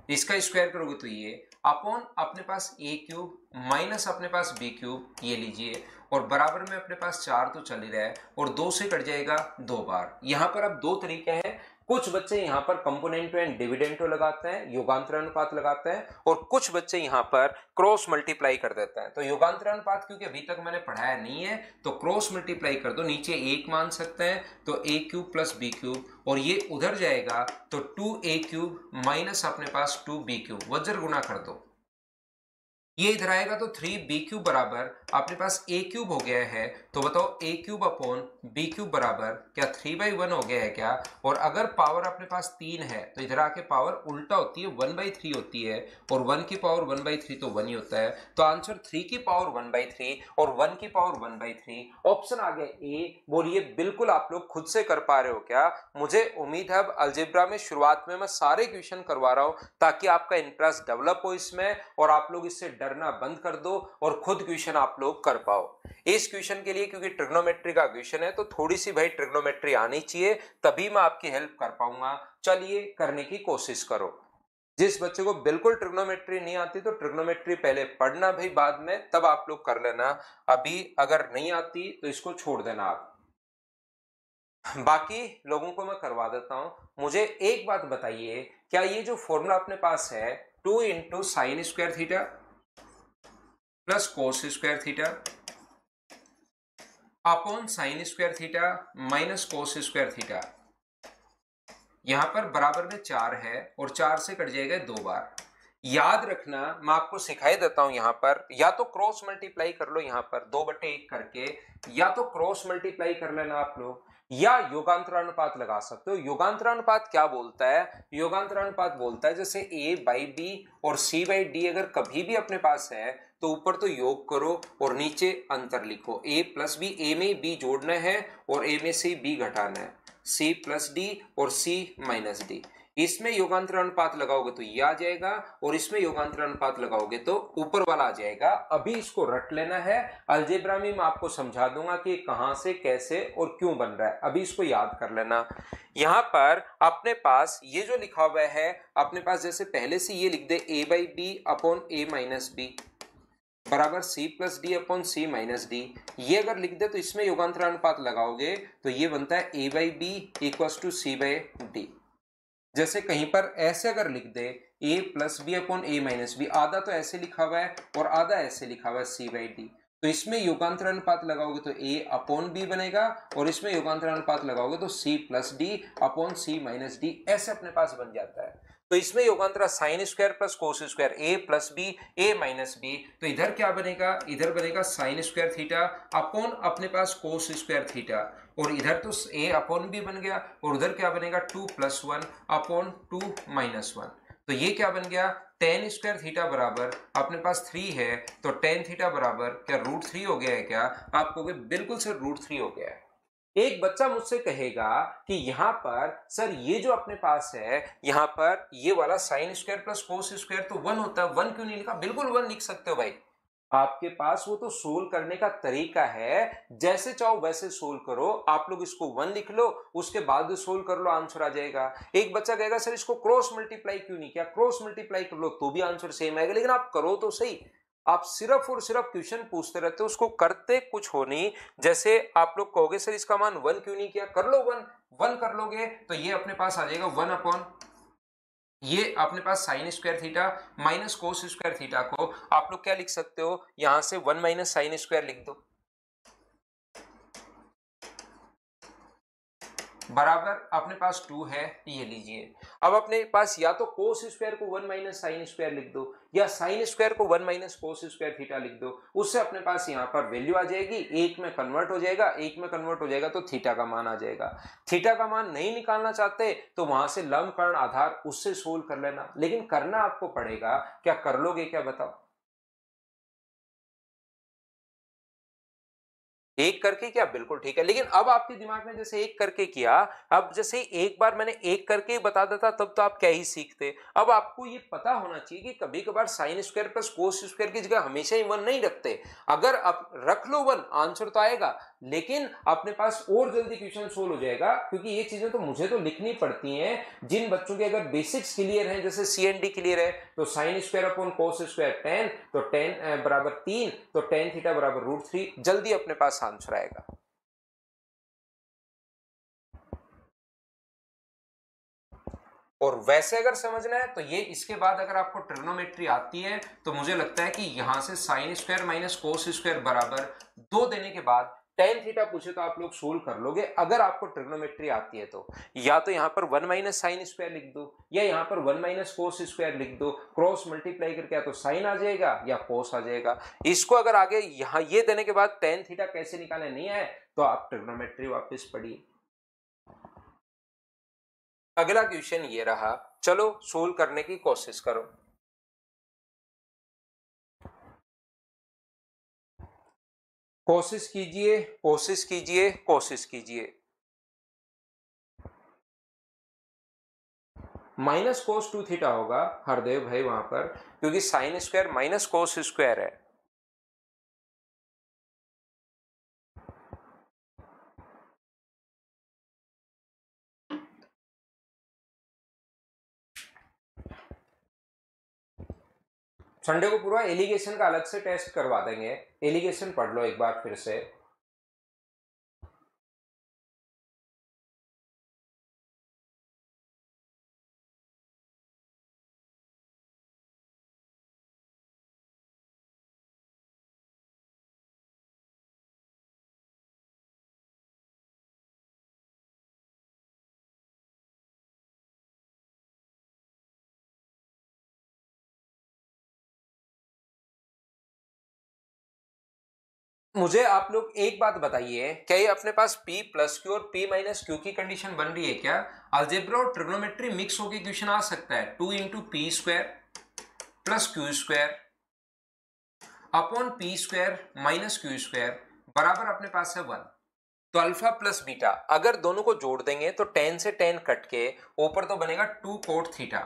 इसका स्क्वायर करोगे तो ये अपॉन अपने पास a क्यूब माइनस अपने पास b क्यूब, ये लीजिए, और बराबर में अपने पास 4 तो चल ही रहा है और 2 से कट जाएगा 2 बार। यहां पर अब 2 तरीके हैं, कुछ बच्चे यहां पर कंपोनेंटो एंड डिविडेंडो लगाते हैं, योगांतरानुपात लगाते हैं, और कुछ बच्चे यहां पर क्रॉस मल्टीप्लाई कर देते हैं। तो योगांतरानुपात क्योंकि अभी तक मैंने पढ़ाया नहीं है तो क्रॉस मल्टीप्लाई कर दो, नीचे 1 मान सकते हैं तो a cube plus b cube, और ये उधर जाएगा तो 2a क्यूब माइनस अपने पास 2b क्यूब, वज्र गुना कर दो, ये इधर आएगा तो 3b क्यूब बराबर अपने पास a क्यूब हो गया है। तो बताओ a cube upon b cube बराबर क्या 3/1 हो गया है क्या? और अगर पावर अपने पास 3 है तो इधर आके पावर उल्टा होती है, 1/3 होती है, और 1 की पावर 1/3 तो 1 ही होता है। तो आंसर 3 की पावर 1/3 और 1 की पावर 1/3 ऑप्शन आ गया ए। बोलिए बिल्कुल आप लोग खुद से कर पा रहे हो क्या? मुझे उम्मीद है अब अलजेब्रा में शुरुआत में मैं सारे क्वेश्चन करवा रहा हूं ताकि आपका इंटरेस्ट डेवलप हो इसमें और आप लोग इससे डरना बंद कर दो और खुद क्वेश्चन आप लोग कर पाओ। इस क्वेश्चन के लिए क्योंकि ट्रिग्नोमेट्री का क्वेश्चन है तो थोड़ी सी भाई ट्रिग्नोमेट्री आनी चाहिए, तभी मैं आपकी हेल्प कर पाऊंगा। चलिए करने की कोशिश करो। जिस बच्चे को बिल्कुल ट्रिग्नोमेट्री नहीं आती तो ट्रिग्नोमेट्री पहले पढ़ना भाई, बाद में तब आप लोग कर लेना। अभी अगर नहीं आती तो इसको छोड़ देना आप, बाकी लोगों को मैं करवा देता हूं। मुझे एक बात बताइए, क्या ये जो फॉर्मूला अपने पास है 2 into sine square theta plus cos square theta upon sine square theta minus cos square theta, यहां पर बराबर में 4 है और 4 से कट जाएगा 2 बार। याद रखना मैं आपको सिखाई देता हूं, यहां पर या तो क्रॉस मल्टीप्लाई कर लो, यहां पर 2/1 करके, या तो क्रॉस मल्टीप्लाई कर लेना आप लोग, या योगांतरानुपात लगा सकते हो। योगांतरानुपात क्या बोलता है? योगांतरानुपात बोलता है जैसे a/b और c/d अगर कभी भी अपने पास है तो ऊपर तो योग करो और नीचे अंतर लिखो, a प्लस b, a में b जोड़ना है और a में से b घटाना है, c प्लस d और c माइनस d। इसमें योगांतर अनुपात लगाओगे तो ये आ जाएगा और इसमें योगांतर अनुपात लगाओगे तो ऊपर वाला आ जाएगा। अभी इसको रट लेना है, अलजेब्रा में मैं आपको समझा दूंगा कि कहां से कैसे और क्यों बन रहा है, अभी इसको याद कर लेना। यहां पर अपने पास ये जो लिखा हुआ है अपने पास, जैसे पहले से ये लिख दे a by b upon a minus b बराबर c प्लस डी अपॉन सी माइनस डी। ये अगर लिख दे तो इसमें योगांतर अनुपात लगाओगे तो ये बनता है a by b equal to c by d. जैसे कहीं पर ऐसे अगर लिख दे a plus b upon a minus b, आधा तो ऐसे लिखा हुआ है और आधा ऐसे लिखा हुआ है c बाई डी, तो इसमें योगांतर अनुपात लगाओगे तो a अपॉन बी बनेगा और इसमें योगांतर अनुपात लगाओगे तो c प्लस डी अपॉन सी माइनस डी, ऐसे अपने पास बन जाता है। तो इसमें योगांतर sine square plus cos square a plus B a minus B, तो इधर क्या बनेगा, इधर बनेगा साइन स्क्वायर थीटा अपॉन अपने पास कोस स्क्वायर थीटा, और इधर तो a अपॉन बी बन गया और उधर क्या बनेगा 2 प्लस 1 अपॉन 2 माइनस 1। तो ये क्या बन गया, टेन स्क्वायर थीटा बराबर अपने पास 3 है, तो टेन थीटा बराबर क्या रूट 3 हो गया है क्या, आप कहोगे बिल्कुल सर रूट 3 हो गया है। एक बच्चा मुझसे कहेगा कि यहां पर सर ये जो अपने पास है यहां पर ये वाला sign square plus cos square तो 1 होता है, 1 क्यों नहीं लिखा, बिल्कुल 1 लिख सकते हो भाई, आपके पास वो तो सोल्व करने का तरीका है, जैसे चाहो वैसे सोल्व करो। आप लोग इसको 1 लिख लो, उसके बाद सोल्व कर लो, आंसर आ जाएगा। एक बच्चा कहेगा सर इसको क्रॉस मल्टीप्लाई क्यों नहीं किया, क्रॉस मल्टीप्लाई कर लो तो भी आंसर सेम आएगा, लेकिन आप करो तो सही। आप सिर्फ और सिर्फ क्वेश्चन पूछते रहते हो, उसको करते कुछ हो नहीं। जैसे आप लोग कहोगे सर इसका मान 1 क्यों नहीं किया, कर लो 1 कर लोगे तो ये अपने पास आ जाएगा 1 अपॉन ये अपने पास sine square theta minus cos square theta को आप लोग क्या लिख सकते हो, यहां से 1 माइनस साइन स्क्वायर लिख दो बराबर अपने पास 2 है, ये लीजिए। अब अपने पास या तो कोस स्क्वायर को 1 माइनस साइन स्क्वायर लिख दो या साइन स्क्वायर को 1 माइनस कोस स्क्वायर थीटा लिख दो, उससे अपने पास यहाँ पर वैल्यू आ जाएगी, एक में कन्वर्ट हो जाएगा, एक में कन्वर्ट हो जाएगा तो थीटा का मान आ जाएगा। थीटा का मान नहीं निकालना चाहते तो वहां से लंब कर्ण आधार उससे सोल्व कर लेना, लेकिन करना आपको पड़ेगा। क्या कर लोगे क्या बताओ, एक करके क्या, बिल्कुल ठीक है। लेकिन अब आपके दिमाग में जैसे एक करके किया, अब जैसे एक बार मैंने एक करके बता देता तब तो आप क्या ही सीखते। अब आपको ये पता होना चाहिए कि कभी कभार sign square plus cos square की जगह हमेशा ही 1 नहीं रखते। अगर आप रख लो 1 आंसर तो आएगा, लेकिन अपने पास और जल्दी क्वेश्चन सोल्व हो जाएगा, क्योंकि ये चीजें तो मुझे तो लिखनी पड़ती हैं। जिन बच्चों के अगर बेसिक्स क्लियर हैं, जैसे CND क्लियर है, तो sine square upon cos square 10, तो 10 बराबर 3, तो टेन थीटा बराबर रूट 3, जल्दी अपने पास आंसर आएगा। और वैसे अगर समझना है तो ये इसके बाद अगर आपको ट्रिग्नोमेट्री आती है तो मुझे लगता है कि यहां से sine square minus cos square बराबर 2 देने के बाद टेन थीटा पूछे तो आप लोग सोल्व कर लोगे, अगर आपको ट्रिग्नोमेट्री आती है तो। या तो यहां पर 1 माइनस साइन स्क्वायर लिख दो या यहां पर 1 माइनस कोस स्क्वायर लिख दो, क्रॉस मल्टीप्लाई करके या तो साइन आ जाएगा या कोस आ जाएगा। इसको अगर आगे यहां ये देने के बाद टेन थीटा कैसे निकाले नहीं आए तो आप ट्रिग्नोमेट्री वापस पढ़िए। अगला क्वेश्चन ये रहा, चलो सोल्व करने की कोशिश करो। कोशिश कीजिए, कोशिश कीजिए, कोशिश कीजिए। माइनस कोस 2 थीटा होगा हरदेव भाई वहां पर, क्योंकि sine square minus cos square है। संडे को पूरा एलिगेशन का अलग से टेस्ट करवा देंगे, एलिगेशन पढ़ लो एक बार फिर से। मुझे आप लोग एक बात बताइए, क्या ये अपने पास P प्लस क्यू और P माइनस क्यू की कंडीशन बन रही है क्या? अलजेब्रा और ट्रिग्नोमेट्री मिक्स होकर क्वेश्चन आ सकता है। 2 into P square plus Q square upon P square minus Q square बराबर अपने पास है 1। तो अल्फा प्लस बीटा अगर दोनों को जोड़ देंगे तो tan से tan कट के ऊपर तो बनेगा 2 cot थीटा,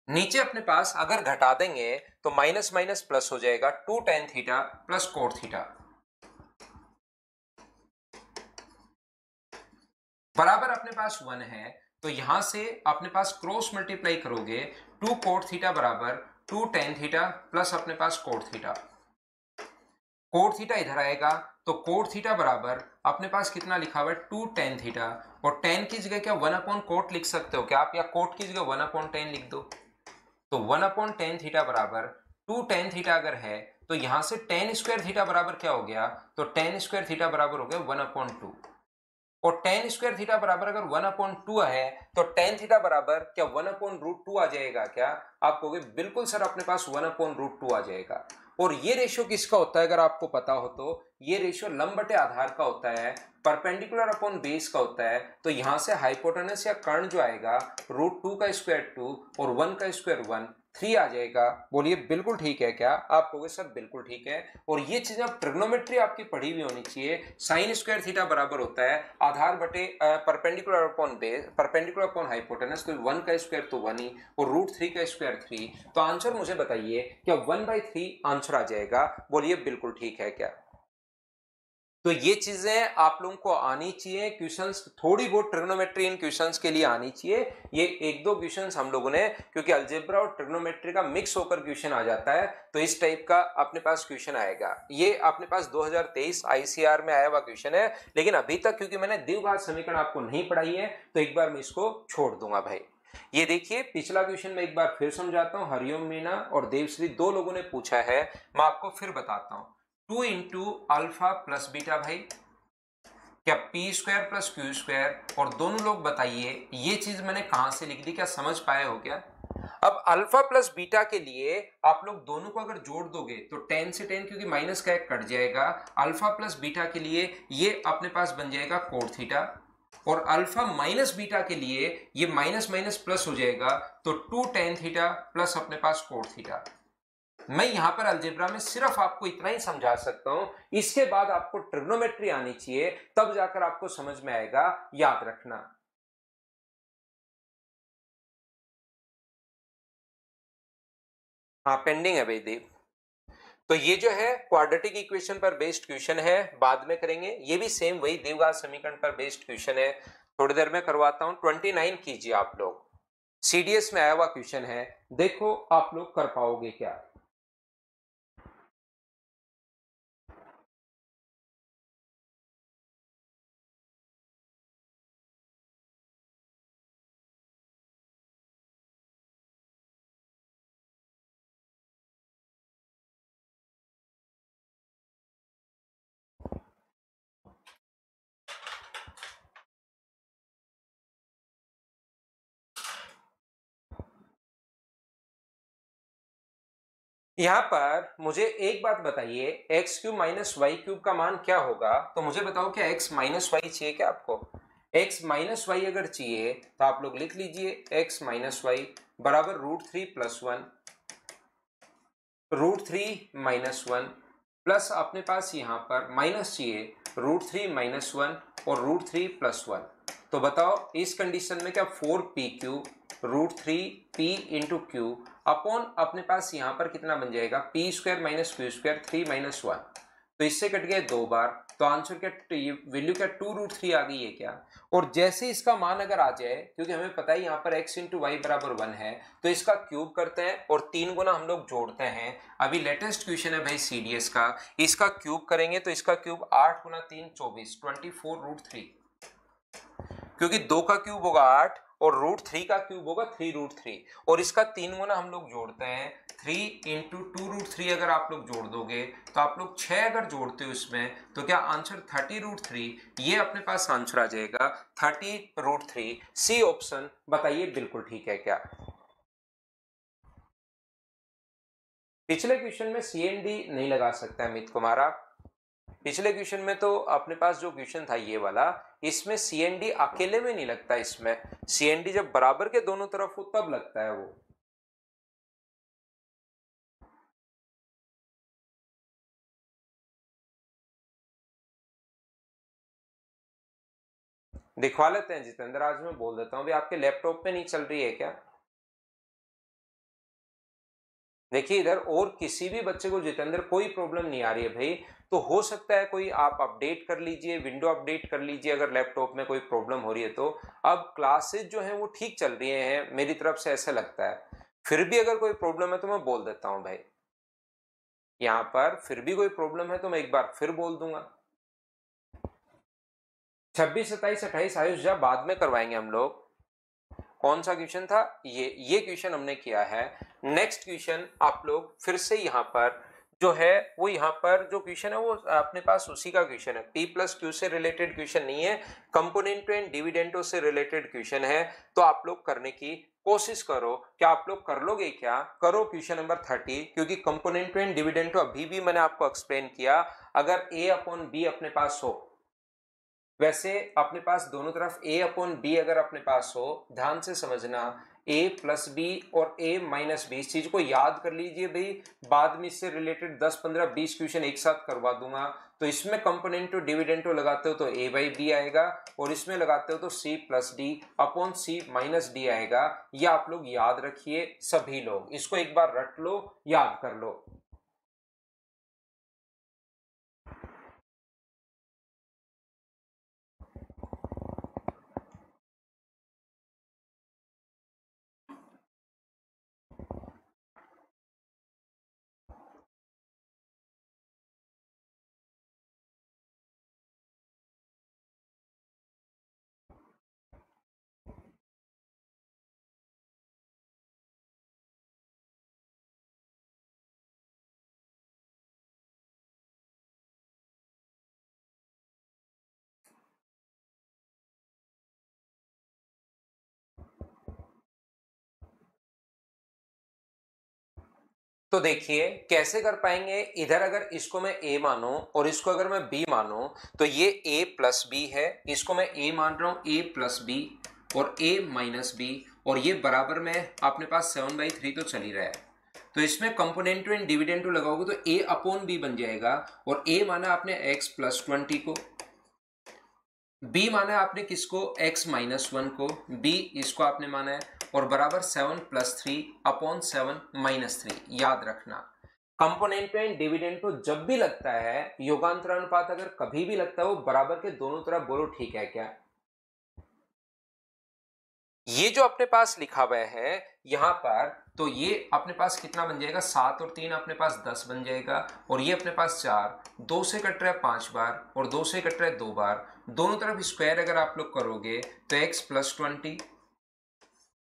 नीचे अपने पास अगर घटा देंगे तो माइनस माइनस प्लस हो जाएगा 2 tan theta plus cot theta बराबर अपने पास 1 है। तो यहां से अपने पास क्रॉस मल्टीप्लाई करोगे 2 cot थीटा बराबर 2 tan थीटा प्लस अपने पास cot थीटा, कोट थीटा इधर आएगा तो कोट थीटा बराबर अपने पास कितना लिखा हुआ है 2 tan थीटा, और tan की जगह क्या 1 अपॉन कोट लिख सकते हो क्या आप, या कोट की जगह 1 अपॉन tan लिख दो। तो 1 अपॉन tan थीटा बराबर 2 tan थीटा अगर है तो यहां से tan स्क्वायर थीटा बराबर क्या हो गया, तो tan स्क्वायर थीटा बराबर हो गया 1 अपॉन 2, और tan स्क्वायर थीटा बराबर अगर 1 अपॉन 2 है तो tan थीटा बराबर क्या 1 अपॉन रूट 2 आ जाएगा क्या, आप कहोगे बिल्कुल सर अपने पास 1 अपॉन रूट 2 आ जाएगा। और ये रेशियो किसका होता है अगर आपको पता हो तो, ये रेशियो लंब बटे आधार का होता है, परपेंडिकुलर अपॉन बेस का होता है। तो यहां से हाइपोटेनस या कर्ण जो आएगा रूट 2 का स्क्वायर 2 और 1 का स्क्वायर 1 3 आ जाएगा। बोलिए बिल्कुल ठीक है क्या, आप कहोगे सर बिल्कुल ठीक है। और ये चीजें आप ट्रिग्नोमेट्री आपकी पढ़ी हुई होनी चाहिए। साइन स्क्वायर थीटा बराबर होता है आधार बटे perpendicular upon base, perpendicular upon hypotenuse, तो 1 का स्क्वायर तो 1 ही और रूट 3 का स्क्वायर 3। तो आंसर मुझे बताइए क्या 1/3 आंसर आ जाएगा, बोलिए बिल्कुल ठीक है क्या। तो ये चीजें आप लोगों को आनी चाहिए, क्वेश्चंस थोड़ी बहुत ट्रिग्नोमेट्री इन क्वेश्चंस के लिए आनी चाहिए। ये एक दो क्वेश्चंस हम लोगों ने, क्योंकि अलजेब्रा और ट्रिग्नोमेट्री का मिक्स होकर क्वेश्चन आ जाता है तो इस टाइप का अपने पास क्वेश्चन आएगा। ये अपने पास 2023 आईसीआर में आया हुआ क्वेश्चन है, लेकिन अभी तक क्योंकि मैंने द्विघात समीकरण आपको नहीं पढ़ाई है तो एक बार मैं इसको छोड़ दूंगा भाई। ये देखिए पिछला क्वेश्चन मैं एक बार फिर समझाता हूं। हरिओम मीना और देवश्री दो लोगों ने पूछा है, मैं आपको फिर बताता हूं। 2 इंटू अल्फा प्लस बीटा भाई, क्या P square plus Q square, और दोनों लोग बताइए ये चीज मैंने कहां से लिख दी, क्या समझ पाए हो क्या। अब अल्फा प्लस बीटा के लिए आप लोग दोनों को अगर जोड़ दोगे तो tan से tan क्योंकि माइनस का एक कट जाएगा, अल्फा प्लस बीटा के लिए ये अपने पास बन जाएगा कोट थीटा, और अल्फा माइनस बीटा के लिए ये माइनस माइनस प्लस हो जाएगा तो 2 tan थीटा प्लस अपने पास कोट थीटा। मैं यहां पर अलजेब्रा में सिर्फ आपको इतना ही समझा सकता हूं, इसके बाद आपको ट्रिग्नोमेट्री आनी चाहिए तब जाकर आपको समझ में आएगा, याद रखना। हाँ पेंडिंग है भाई देव। तो ये जो है क्वाड्रेटिक इक्वेशन पर बेस्ड क्वेश्चन है, बाद में करेंगे। ये भी सेम वही द्विघात समीकरण पर बेस्ड क्वेश्चन है, थोड़ी देर में करवाता हूं। 29 कीजिए आप लोग, सीडीएस में आया हुआ क्वेश्चन है, देखो आप लोग कर पाओगे क्या। यहां पर मुझे एक बात बताइए, x cube minus y cube का मान क्या होगा, तो मुझे बताओ क्या एक्स माइनस वाई चाहिए क्या आपको। एक्स माइनस वाई अगर चाहिए तो आप लोग लिख लीजिए एक्स माइनस वाई बराबर root 3 plus 1, root 3 minus 1 plus अपने पास यहां पर माइनस चाहिए रूट 3 माइनस 1 और रूट 3 प्लस 1। तो बताओ इस कंडीशन में क्या 4p cube root 3 p into q upon अपने पास यहां पर कितना बन जाएगा p square minus Q square 3 minus 1। तो इससे कट गया 2 बार, तो आंसर क्या वैल्यू क्या 2√3 आ गई है क्या। और जैसे इसका मान अगर आ जाए, क्योंकि हमें पता है यहाँ पर x इंटू वाई बराबर 1 है, तो इसका क्यूब करते हैं और 3 गुना हम लोग जोड़ते हैं। अभी लेटेस्ट क्वेश्चन है भाई सीडीएस का, इसका क्यूब करेंगे तो इसका क्यूब 8 गुना 3 24 24√3, क्योंकि 2 का क्यूब होगा 8 और रूट 3 का क्यूब होगा 3√3, और इसका 3 गुना हम लोग जोड़ते हैं 3 इंटू 2√3। अगर आप लोग जोड़ दोगे तो आप लोग 6 अगर जोड़ते हो इसमें तो क्या आंसर 30√3, ये अपने पास आंसर आ जाएगा 30√3। सी ऑप्शन बताइए बिल्कुल ठीक है क्या। पिछले क्वेश्चन में सी एंड डी नहीं लगा सकता अमित कुमार आप। पिछले क्वेश्चन में तो अपने पास जो क्वेश्चन था ये वाला, इसमें सी एन डी अकेले में नहीं लगता, इसमें सी एन डी जब बराबर के दोनों तरफ हो तब लगता है वो। दिखवा लेते हैं जितेंद्र, आज मैं बोल देता हूँ। अभी आपके लैपटॉप पे नहीं चल रही है क्या? देखिए इधर और किसी भी बच्चे को जितेंद्र कोई प्रॉब्लम नहीं आ रही है भाई, तो हो सकता है कोई आप अपडेट कर लीजिए, विंडो अपडेट कर लीजिए अगर लैपटॉप में कोई प्रॉब्लम हो रही है तो। अब क्लासेस जो है वो ठीक चल रही हैं मेरी तरफ से ऐसा लगता है, फिर भी अगर कोई प्रॉब्लम है तो मैं बोल देता हूँ भाई। यहाँ पर फिर भी कोई प्रॉब्लम है तो मैं एक बार फिर बोल दूंगा। 26, 27, 28 आयुष जा बाद में करवाएंगे हम लोग। कौन सा क्वेश्चन था? ये क्वेश्चन हमने किया है। नेक्स्ट क्वेश्चन आप लोग फिर से यहाँ पर जो है वो यहाँ पर जो क्वेश्चन है वो अपने पास उसी का क्वेश्चन है, पी प्लस क्यू से रिलेटेड क्वेश्चन नहीं है, कंपोनेंटो एंड डिविडेंडो से रिलेटेड क्वेश्चन है। तो आप लोग करने की कोशिश करो। क्या आप लोग कर लोगे? क्या करो क्वेश्चन नंबर 30, क्योंकि कंपोनेंटो एंड डिविडेंडो अभी भी मैंने आपको एक्सप्लेन किया। अगर ए अपॉन बी अपने पास हो, वैसे अपने पास दोनों तरफ a अपॉन बी अगर अपने पास हो, ध्यान से समझना, a प्लस बी और a माइनस बी, इस चीज को याद कर लीजिए भाई। बाद में इससे रिलेटेड 10, 15, 20 क्वेश्चन एक साथ करवा दूंगा। तो इसमें कंपोनेंटो डिविडेंडो लगाते हो तो a बाई बी आएगा, और इसमें लगाते हो तो c plus D upon c minus D आएगा। ये आप लोग याद रखिए सभी लोग, इसको एक बार रट लो, याद कर लो। तो देखिए कैसे कर पाएंगे। इधर अगर इसको मैं a मानूं और इसको अगर मैं b मानूं, तो ये a प्लस बी है, इसको मैं a मान रहा हूं, a प्लस बी और a माइनस बी, और ये बराबर में अपने पास 7/3 तो चल ही रहा है। तो इसमें कंपोनेंटो एंड डिविडेंडो लगाओगे तो a अपॉन बी बन जाएगा, और a माना आपने x प्लस 20 को, b माना है आपने किसको, x माइनस 1 को, b इसको आपने माना है, और बराबर 7 प्लस 3 अपॉन 7 माइनस 3। याद रखना कंपोनेंट एंड डिविडेंड को जब भी लगता है, योगांतरानुपात अगर कभी भी लगता है, वो बराबर के दोनों तरफ बोलो ठीक है क्या। ये जो अपने पास लिखा हुआ है यहां पर, तो ये अपने पास कितना बन जाएगा, 7 और 3 अपने पास 10 बन जाएगा, और ये अपने पास 4, 2 से कट रहा है 5 बार और 2 से कट रहा है 2 बार। दोनों तरफ स्क्वायर अगर आप लोग करोगे तो x plus 20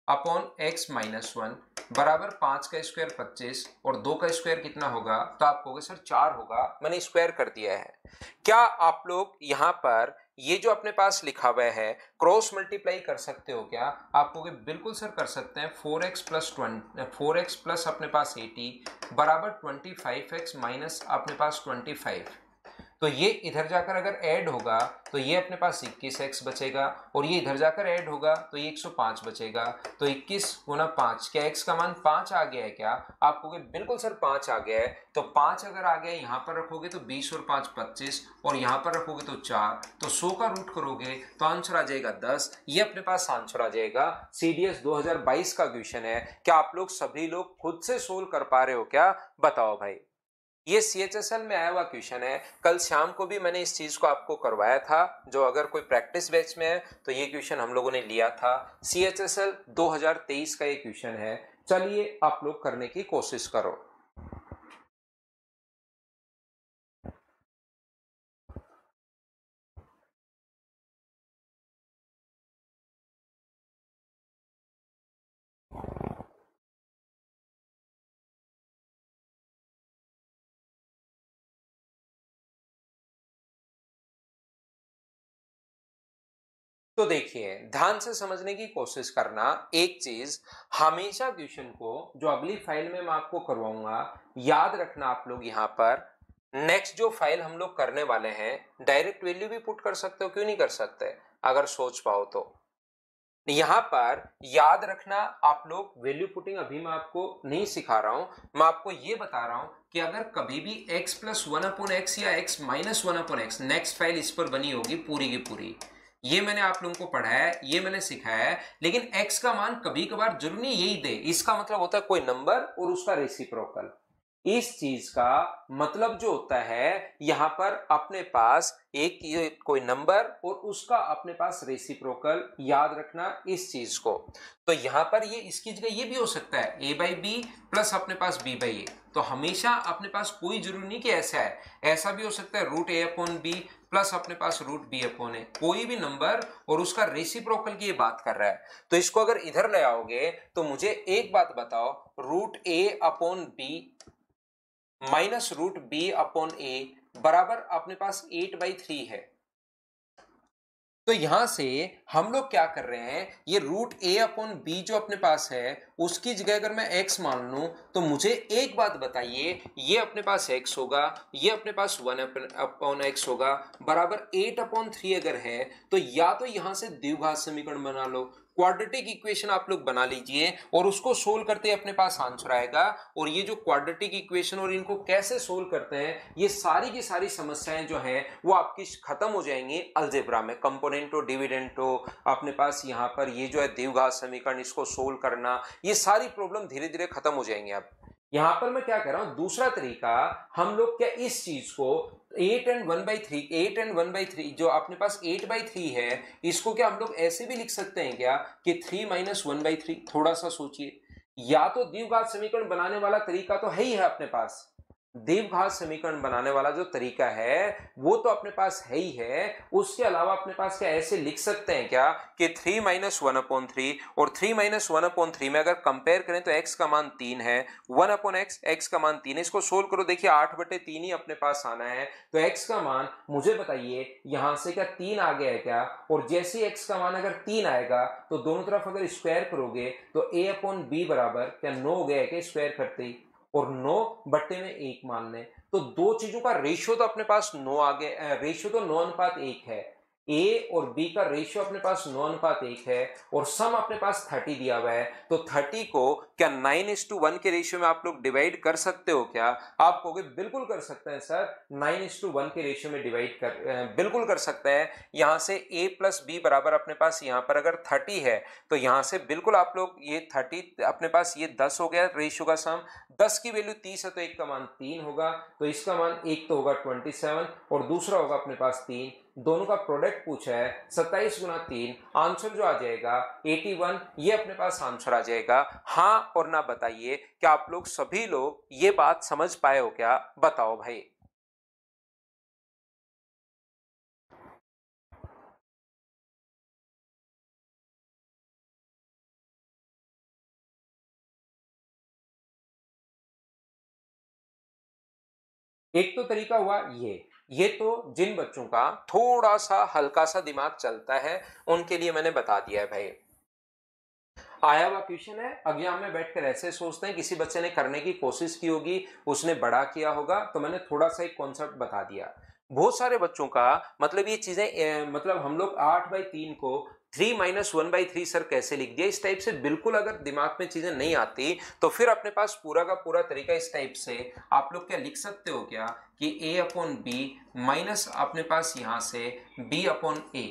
upon x minus 1 बराबर 5 का स्क्वायर 25 और 2 का स्क्वायर कितना होगा, तो आप कहोगे सर 4 होगा, मैंने स्क्वायर कर दिया है। क्या आप लोग यहाँ पर ये जो अपने पास लिखा हुआ है क्रॉस मल्टीप्लाई कर सकते हो क्या? आप कहोगे बिल्कुल सर कर सकते हैं। 4x प्लस 4x प्लस अपने पास 80 बराबर 25x माइनस अपने पास 25। तो ये इधर जाकर अगर ऐड होगा तो ये अपने पास 21x बचेगा, और ये इधर जाकर ऐड होगा तो ये 105 बचेगा। तो 21 गुना 5, क्या x का मान 5 आ गया है क्या? आप कहोगे बिल्कुल सर 5 आ गया है। तो 5 अगर आ गया यहाँ पर रखोगे तो 20 और 5 25, और यहाँ पर रखोगे तो 4, तो 100 का रूट करोगे तो आंसर आ जाएगा 10। ये अपने पास आंसर आ जाएगा। CDS 2022 का क्वेश्चन है। क्या आप लोग सभी लोग खुद से सोल्व कर पा रहे हो क्या? बताओ भाई। ये CHSL में आया हुआ क्वेश्चन है। कल शाम को भी मैंने इस चीज को आपको करवाया था। जो अगर कोई प्रैक्टिस बैच में है तो ये क्वेश्चन हम लोगों ने लिया था। CHSL 2023 का ये क्वेश्चन है। चलिए आप लोग करने की कोशिश करो। तो देखिए ध्यान से समझने की कोशिश करना। एक चीज हमेशा क्वेश्चन को जो अगली फाइल में मैं आपको करवाऊंगा, याद रखना आप लोग। यहाँ पर नेक्स्ट जो फाइल हम लोग करने वाले हैं, डायरेक्ट वैल्यू भी पुट कर सकते हो, क्यों नहीं कर सकते अगर सोच पाओ तो। यहां पर याद रखना आप लोग, वैल्यू पुटिंग अभी मैं आपको नहीं सिखा रहा हूं, मैं आपको ये बता रहा हूं कि अगर कभी भी x प्लस 1 अपॉन एक्स या x minus 1 upon x, next file इस पर बनी होगी पूरी की पूरी। ये मैंने आप लोगों को पढ़ाया है, ये मैंने सिखाया है, लेकिन x का मान कभी कभार जरूरी यही दे। इसका मतलब होता है कोई नंबर और उसका रेसिप्रोकल। इस चीज का मतलब जो होता है यहां पर अपने पास एक कोई नंबर और उसका अपने पास रेसिप्रोकल, याद रखना इस चीज को। तो यहां पर ये इसकी जगह ये भी हो सकता है a बाई बी प्लस अपने पास b बाई ए। तो हमेशा अपने पास कोई जरूरी नहीं कि ऐसा है, ऐसा भी हो सकता है root a upon b plus अपने पास रूट b अपॉन ए। कोई भी नंबर और उसका रेसिप्रोकल की ये बात कर रहा है। तो इसको अगर इधर ले आओगे तो मुझे एक बात बताओ, root a upon B minus root B upon A बराबर अपने पास 8/3 है। तो यहां से हम लोग क्या कर रहे हैं, ये रूट ए अपॉन बी जो अपने पास है उसकी जगह अगर मैं x मान लूं तो मुझे एक बात बताइए, ये अपने पास x होगा, ये अपने पास 1 अपॉन x होगा, बराबर 8/3 अगर है तो या तो यहां से द्विघात समीकरण बना लो, क्वाड्रेटिक इक्वेशन आप लोग बना लीजिए और उसको सोल्व करते अपने पास आंसर आएगा। और ये जो क्वाड्रेटिक इक्वेशन और इनको कैसे सोल्व करते हैं, ये सारी की सारी समस्याएं जो हैं वो आपकी खत्म हो जाएंगी अलजेब्रा में। कंपोनेंट हो, डिविडेंट हो, अपने पास यहाँ पर ये जो है द्विघात समीकरण, इसको सोल्व करना, ये सारी प्रॉब्लम धीरे धीरे खत्म हो जाएंगे। अब यहां पर मैं क्या कर रहा हूं, दूसरा तरीका हम लोग क्या इस चीज को 8 and 1/3 जो अपने पास 8/3 है, इसको क्या हम लोग ऐसे भी लिख सकते हैं क्या कि 3 माइनस 1/3। थोड़ा सा सोचिए, या तो द्विघात समीकरण बनाने वाला तरीका तो है ही है अपने पास, द्विघात समीकरण बनाने वाला जो तरीका है वो तो अपने पास है ही है, उसके अलावा अपने पास क्या ऐसे लिख सकते हैं क्या कि 3 माइनस 1/3 और 3 माइनस 1/3 में अगर कंपेयर करें तो x का मान 3 है, 1 अपॉन x का मान 3 है। इसको सोल्व करो, देखिए 8/3 ही अपने पास आना है। तो x का मान मुझे बताइए यहां से क्या 3 आ गया है क्या, और जैसे ही x का मान अगर 3 आएगा तो दोनों तरफ अगर स्क्वायर करोगे तो a अपॉन बी बराबर क्या 9 हो गया है क्या स्क्वायर करते ही, और 9 बट्टे में 1 मान लें तो दो चीजों का रेशियो तो अपने पास 9 आ गया, रेशियो तो 9:1 है। ए और बी का रेशियो अपने पास 9:1 है और सम अपने पास 30 दिया हुआ है। तो 30 को क्या 9:1 के रेशियो में आप लोग डिवाइड कर सकते हो क्या? आप कहोगे बिल्कुल कर सकते हैं सर, 9:1 के रेशियो में डिवाइड कर बिल्कुल कर सकते हैं। यहां से a प्लस बी बराबर अपने पास यहां पर अगर 30 है तो यहां से बिल्कुल आप लोग ये 30 अपने पास ये 10 हो गया रेशियो का सम, 10 की वैल्यू 30 है तो एक का मान 3 होगा, तो इसका मान एक तो होगा 27 और दूसरा होगा अपने पास 3, दोनों का प्रोडक्ट पूछा है 27 गुना 3, आंसर जो आ जाएगा 81, ये अपने पास आंसर आ जाएगा। हाँ और ना बताइए, क्या आप लोग सभी लोग ये बात समझ पाए हो क्या? बताओ भाई। एक तो तरीका हुआ ये तो जिन बच्चों का थोड़ा सा हल्का सा दिमाग चलता है उनके लिए मैंने बता दिया है भाई। आया हुआ क्वेश्चन है, एग्जाम में बैठकर ऐसे सोचते हैं, किसी बच्चे ने करने की कोशिश की होगी, उसने बड़ा किया होगा, तो मैंने थोड़ा सा एक कॉन्सेप्ट बता दिया। बहुत सारे बच्चों का मतलब ये चीजें मतलब हम लोग 8/3 को 3 माइनस 1/3 सर कैसे लिख दिया, इस टाइप से बिल्कुल अगर दिमाग में चीजें नहीं आती तो फिर अपने पास पूरा का पूरा तरीका इस टाइप से आप लोग क्या लिख सकते हो क्या कि a अपॉन बी माइनस अपने पास यहां से b अपॉन ए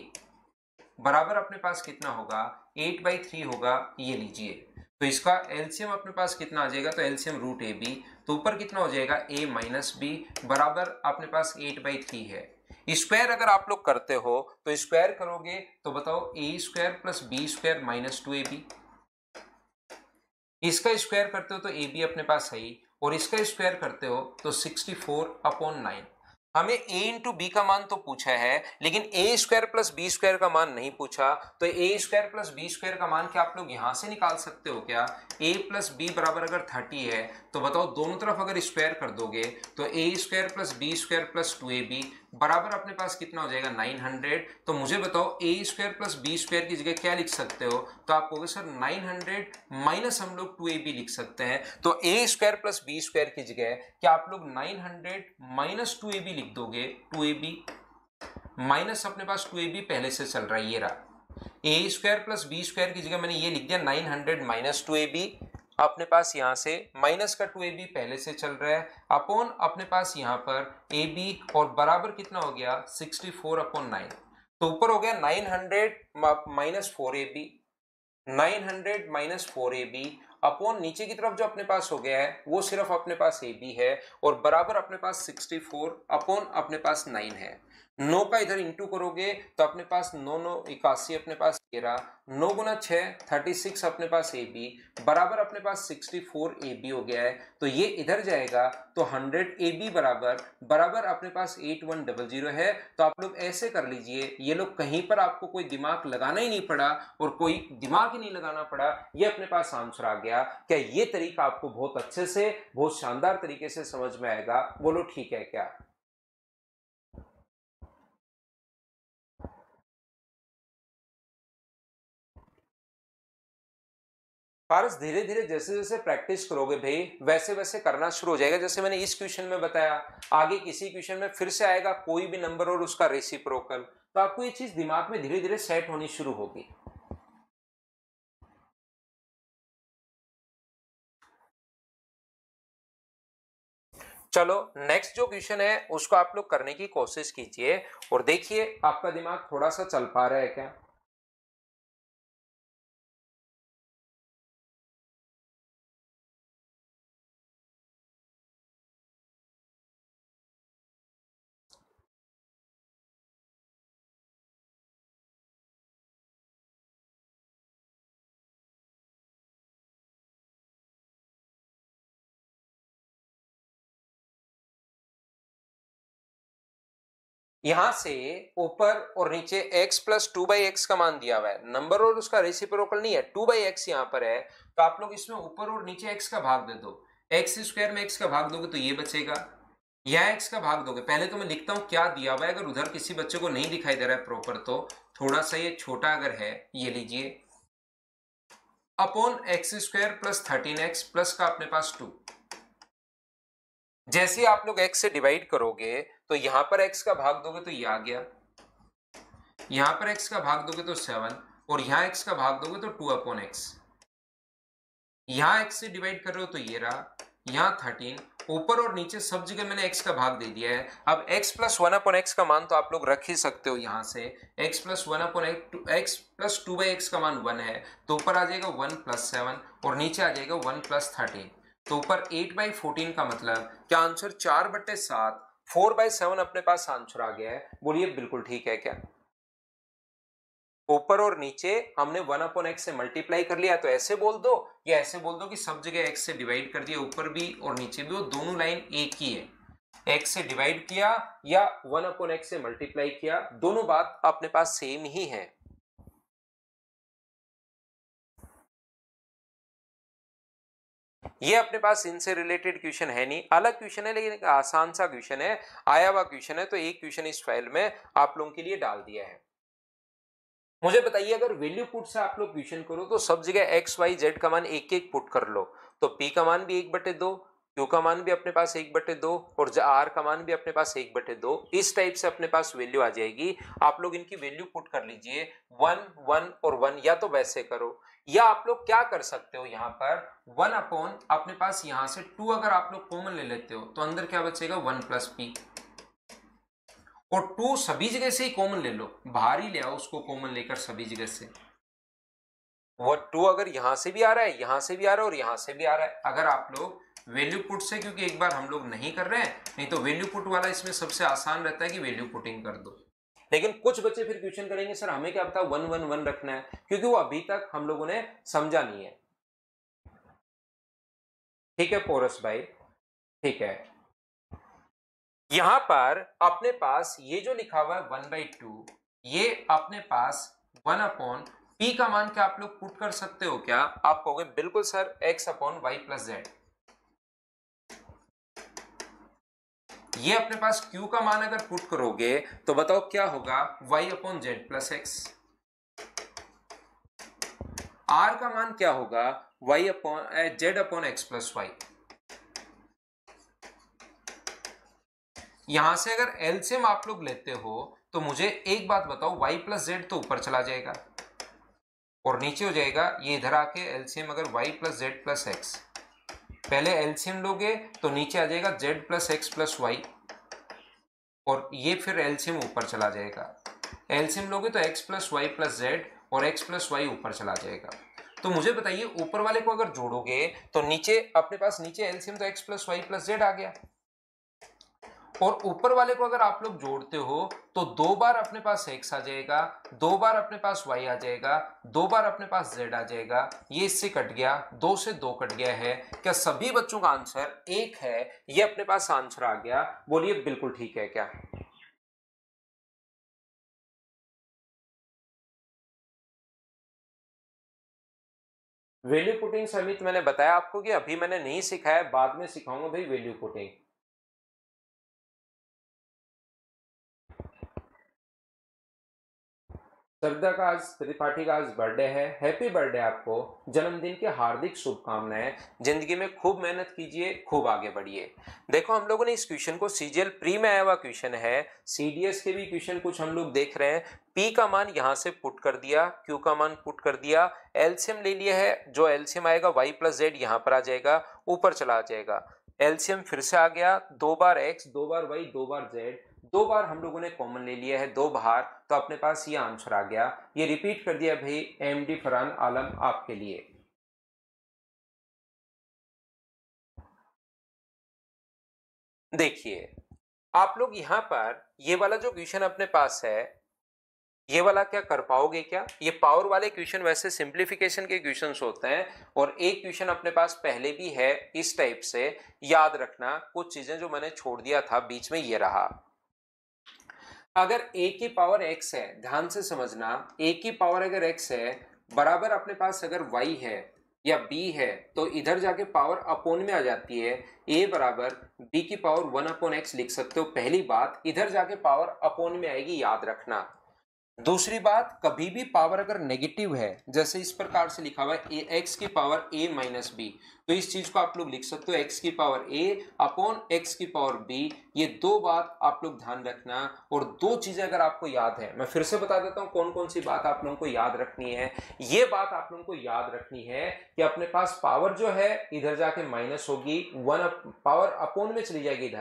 बराबर अपने पास कितना होगा 8/3 होगा, ये लीजिए। तो इसका एलसीएम अपने पास कितना आ जाएगा, तो एलसीएम रूट ए बी, तो ऊपर कितना हो जाएगा a माइनस बी बराबर अपने पास 8/3 है। स्क्वायर अगर आप लोग करते हो तो स्क्वायर करोगे तो बताओ a square plus b square minus 2ab, इसका स्क्वायर करते हो तो ए बी अपने पास है ही, और इसका स्क्वायर करते हो तो 64/9। हमें a इंटू बी का मान तो पूछा है लेकिन a square plus b square का मान नहीं पूछा, तो a square plus b square का मान क्या आप लोग यहां से निकाल सकते हो क्या? a प्लस बी बराबर अगर 30 है तो बताओ दोनों तरफ अगर स्क्वायर कर दोगे तो a square plus b square plus 2ab बराबर अपने पास कितना हो जाएगा 900। तो मुझे बताओ a square plus b square की जगह क्या लिख सकते हो, तो आप कहोगे सर 900 माइनस हम लोग 2ab लिख सकते हैं। तो a square plus b square की जगह क्या आप लोग 900 माइनस 2ab लिख दोगे, 2ab माइनस अपने पास 2ab पहले से चल रहा है, ये रहा a square plus b square की जगह मैंने ये लिख दिया 900 माइनस 2ab, अपने पास यहां से माइनस का 2ab पहले से चल रहा है अपॉन अपने पास यहां पर ab और बराबर कितना हो गया 64/9। तो ऊपर हो गया 900 minus 4ab, 900 minus 4ab upon नीचे की तरफ जो अपने पास हो गया है वो सिर्फ अपने पास ab है और बराबर अपने पास 64 अपॉन अपने पास 9 है। 9 का इधर इंटू करोगे तो अपने पास 9 9 81 अपने पास 13, 9 गुना 6 36 अपने पास ab बराबर अपने पास 64 ab हो गया है। तो ये इधर जाएगा तो 100 ab बराबर बराबर अपने पास 8100 है। तो आप लोग ऐसे कर लीजिए, ये लोग कहीं पर आपको कोई दिमाग लगाना ही नहीं पड़ा और कोई दिमाग ही नहीं लगाना पड़ा, ये अपने पास आंसर आ गया। क्या ये तरीका आपको बहुत अच्छे से बहुत शानदार तरीके से समझ में आएगा? बोलो ठीक है क्या? पारस धीरे धीरे जैसे जैसे प्रैक्टिस करोगे भाई वैसे वैसे करना शुरू हो जाएगा। जैसे मैंने इस क्वेश्चन में बताया, आगे किसी क्वेश्चन में फिर से आएगा कोई भी नंबर और उसका रेसिप्रोकल, तो आपको ये चीज दिमाग में धीरे धीरे सेट होनी शुरू होगी। चलो नेक्स्ट जो क्वेश्चन है उसको आप लोग करने की कोशिश कीजिए और देखिए आपका दिमाग थोड़ा सा चल पा रहा है क्या। यहां से ऊपर और नीचे x प्लस 2/x का मान दिया हुआ है, नंबर और उसका रेसिप्रोकल नहीं है, 2/x यहां पर है। तो आप लोग इसमें ऊपर और नीचे x का भाग दे दो, x स्क्वायर में x का भाग दोगे तो ये बचेगा, यह x का भाग दोगे। पहले तो मैं लिखता हूं क्या दिया हुआ है, अगर उधर किसी बच्चे को नहीं दिखाई दे रहा है प्रॉपर तो थोड़ा सा ये छोटा अगर है ये लीजिए, upon x square plus 13x plus का अपने पास 2। जैसे आप लोग x से डिवाइड करोगे तो यहां पर x का भाग दोगे तो ये आ गया, यहां पर x का भाग दोगे तो 7 और यहां x का भाग दोगे तो 2/x। यहां x से डिवाइड कर रहे हो तो ये रहा, यहां 13, ऊपर और नीचे सब जगह मैंने x का भाग दे दिया है। अब x प्लस 1/x का मान तो आप लोग रख ही सकते हो, यहां से x plus 1/x plus 2/x का मान 1 है तो ऊपर आ जाएगा 1 प्लस 7 और नीचे आ जाएगा 1 प्लस 13। तो ऊपर 8/14 का मतलब क्या आंसर 4/7, 4/7 अपने पास आंसर आ गया है। बोलिए बिल्कुल ठीक है क्या? ऊपर और नीचे हमने 1/x से मल्टीप्लाई कर लिया, तो ऐसे बोल दो या ऐसे बोल दो कि सब जगह x से डिवाइड कर दिया, ऊपर भी और नीचे भी, वो दोनों लाइन एक ही है। x से डिवाइड किया या 1/x से मल्टीप्लाई किया, दोनों बात अपने पास सेम ही है। ये अपने पास इनसे रिलेटेड क्वेश्चन है नहीं, अलग क्वेश्चन है लेकिन एक आसान सा क्वेश्चन है, आया हुआ क्वेश्चन है, तो एक क्वेश्चन इस फाइल में आप लोगों के लिए डाल दिया है। मुझे बताइए अगर वैल्यू पुट से आप लोग क्वेश्चन करो तो सब जगह x y z का मान एक एक पुट कर लो, तो p का मान भी 1/2, q का मान भी अपने पास 1/2 और r का मान भी अपने पास 1/2, इस टाइप से अपने पास वैल्यू आ जाएगी। आप लोग इनकी वैल्यू पुट कर लीजिए 1 1 और 1, या तो वैसे करो या आप लोग क्या कर सकते हो, यहाँ पर 1 अपॉन अपने पास यहाँ से 2 अगर आप लोग कॉमन ले लेते हो तो अंदर क्या बचेगा 1 प्लस p, और 2 सभी जगह से ही कॉमन ले लो, बाहर ही ले आओ उसको कॉमन लेकर सभी जगह से। वो 2 अगर यहां से भी आ रहा है, यहां से भी आ रहा है और यहां से भी आ रहा है, अगर आप लोग वैल्यू पुट से, क्योंकि एक बार हम लोग नहीं कर रहे हैं, नहीं तो वैल्यू पुट वाला इसमें सबसे आसान रहता है कि वैल्यू पुटिंग कर दो। लेकिन कुछ बच्चे फिर क्वेश्चन करेंगे सर हमें क्या पता 1 1 1 रखना है, क्योंकि वो अभी तक हम लोगों ने समझा नहीं है। ठीक है पोरस भाई, ठीक है। यहां पर अपने पास ये जो लिखा हुआ है 1/2, ये अपने पास 1 अपॉन पी का मान क्या आप लोग पुट कर सकते हो क्या? आप कहोगे बिल्कुल sir x upon y plus z. ये अपने पास q का मान अगर पुट करोगे तो बताओ क्या होगा, y upon z plus x. r का मान क्या होगा, y upon z upon x plus y. यहां से अगर एलसीएम आप लोग लेते हो तो मुझे एक बात बताओ, y प्लस जेड तो ऊपर चला जाएगा और नीचे हो जाएगा, ये इधर आके एलसीएम अगर y plus z plus x, पहले एलसीएम लोगे तो नीचे आ जाएगा z plus x plus y और ये फिर एलसीएम ऊपर चला जाएगा। एलसीएम लोगे तो x plus Y plus z और x प्लस वाई ऊपर चला जाएगा। तो मुझे बताइए ऊपर वाले को अगर जोड़ोगे तो नीचे अपने पास नीचे एलसीएम तो x plus Y plus Z आ गया, और ऊपर वाले को अगर आप लोग जोड़ते हो तो 2 बार अपने पास x आ जाएगा, 2 बार अपने पास y आ जाएगा, 2 बार अपने पास z आ जाएगा। ये इससे कट गया, 2 से 2 कट गया है। क्या सभी बच्चों का आंसर 1 है? ये अपने पास आंसर आ गया। बोलिए बिल्कुल ठीक है क्या? वैल्यू पुटिंग समित मैंने बताया आपको कि अभी मैंने नहीं सिखाया, बाद में सिखाऊंगा भाई वैल्यू पुटिंग। श्रद्धा का आज, त्रिपाठी का आज बर्थडे है, हैप्पी बर्थडे आपको, जन्मदिन की हार्दिक शुभकामनाएं। जिंदगी में खूब मेहनत कीजिए, खूब आगे बढ़िए। देखो हम लोगों ने इस क्वेश्चन को सीजीएल प्री में आया हुआ क्वेश्चन है, सीडीएस के भी क्वेश्चन कुछ हम लोग देख रहे हैं। पी का मान यहां से पुट कर दिया, क्यू का मान पुट कर दिया, एलसीएम ले लिया है, जो एलसीएम आएगा वाई प्लस जेड यहां पर आ जाएगा, ऊपर चला जाएगा। एलसीएम फिर से आ गया, 2 बार x, 2 बार y, 2 बार z, 2 बार हम लोगों ने कॉमन ले लिया है, 2 बाहर, तो अपने पास ये आंसर आ गया। ये रिपीट कर दिया भाई एमडी फरहान आलम आपके लिए। देखिए आप लोग यहां पर ये वाला जो क्वेश्चन अपने पास है, ये वाला क्या कर पाओगे क्या? ये पावर वाले क्वेश्चन वैसे सिंप्लीफिकेशन के क्वेश्चंस होते हैं, और एक क्वेश्चन अपने पास पहले भी है इस टाइप से। याद रखना कुछ चीजें जो मैंने छोड़ दिया था बीच में, ये रहा। अगर a की पावर x है, ध्यान से समझना, a की पावर अगर x है बराबर अपने पास अगर y है या b है, तो इधर जाके पावर अपोन में आ जाती है। a बराबर b की पावर 1 अपॉन x लिख सकते हो। पहली बात, इधर जाके पावर अपोन में आएगी, याद रखना। दूसरी बात, कभी भी पावर अगर नेगेटिव है, जैसे इस प्रकार से लिखा हुआ है एक्स की पावर a माइनस बी, तो इस चीज को आप लोग लिख सकते हो x की पावर a अपॉन x की पावर b। ये 2 बात आप लोग ध्यान रखना। और 2 चीजें अगर आपको याद है, मैं फिर से बता देता हूं कौन कौन सी बात आप लोगों को याद रखनी है। ये बात आप लोगों को याद रखनी है कि अपने पास पावर जो है इधर जाके माइनस होगी, 1 पावर अपोन में चली जाएगी,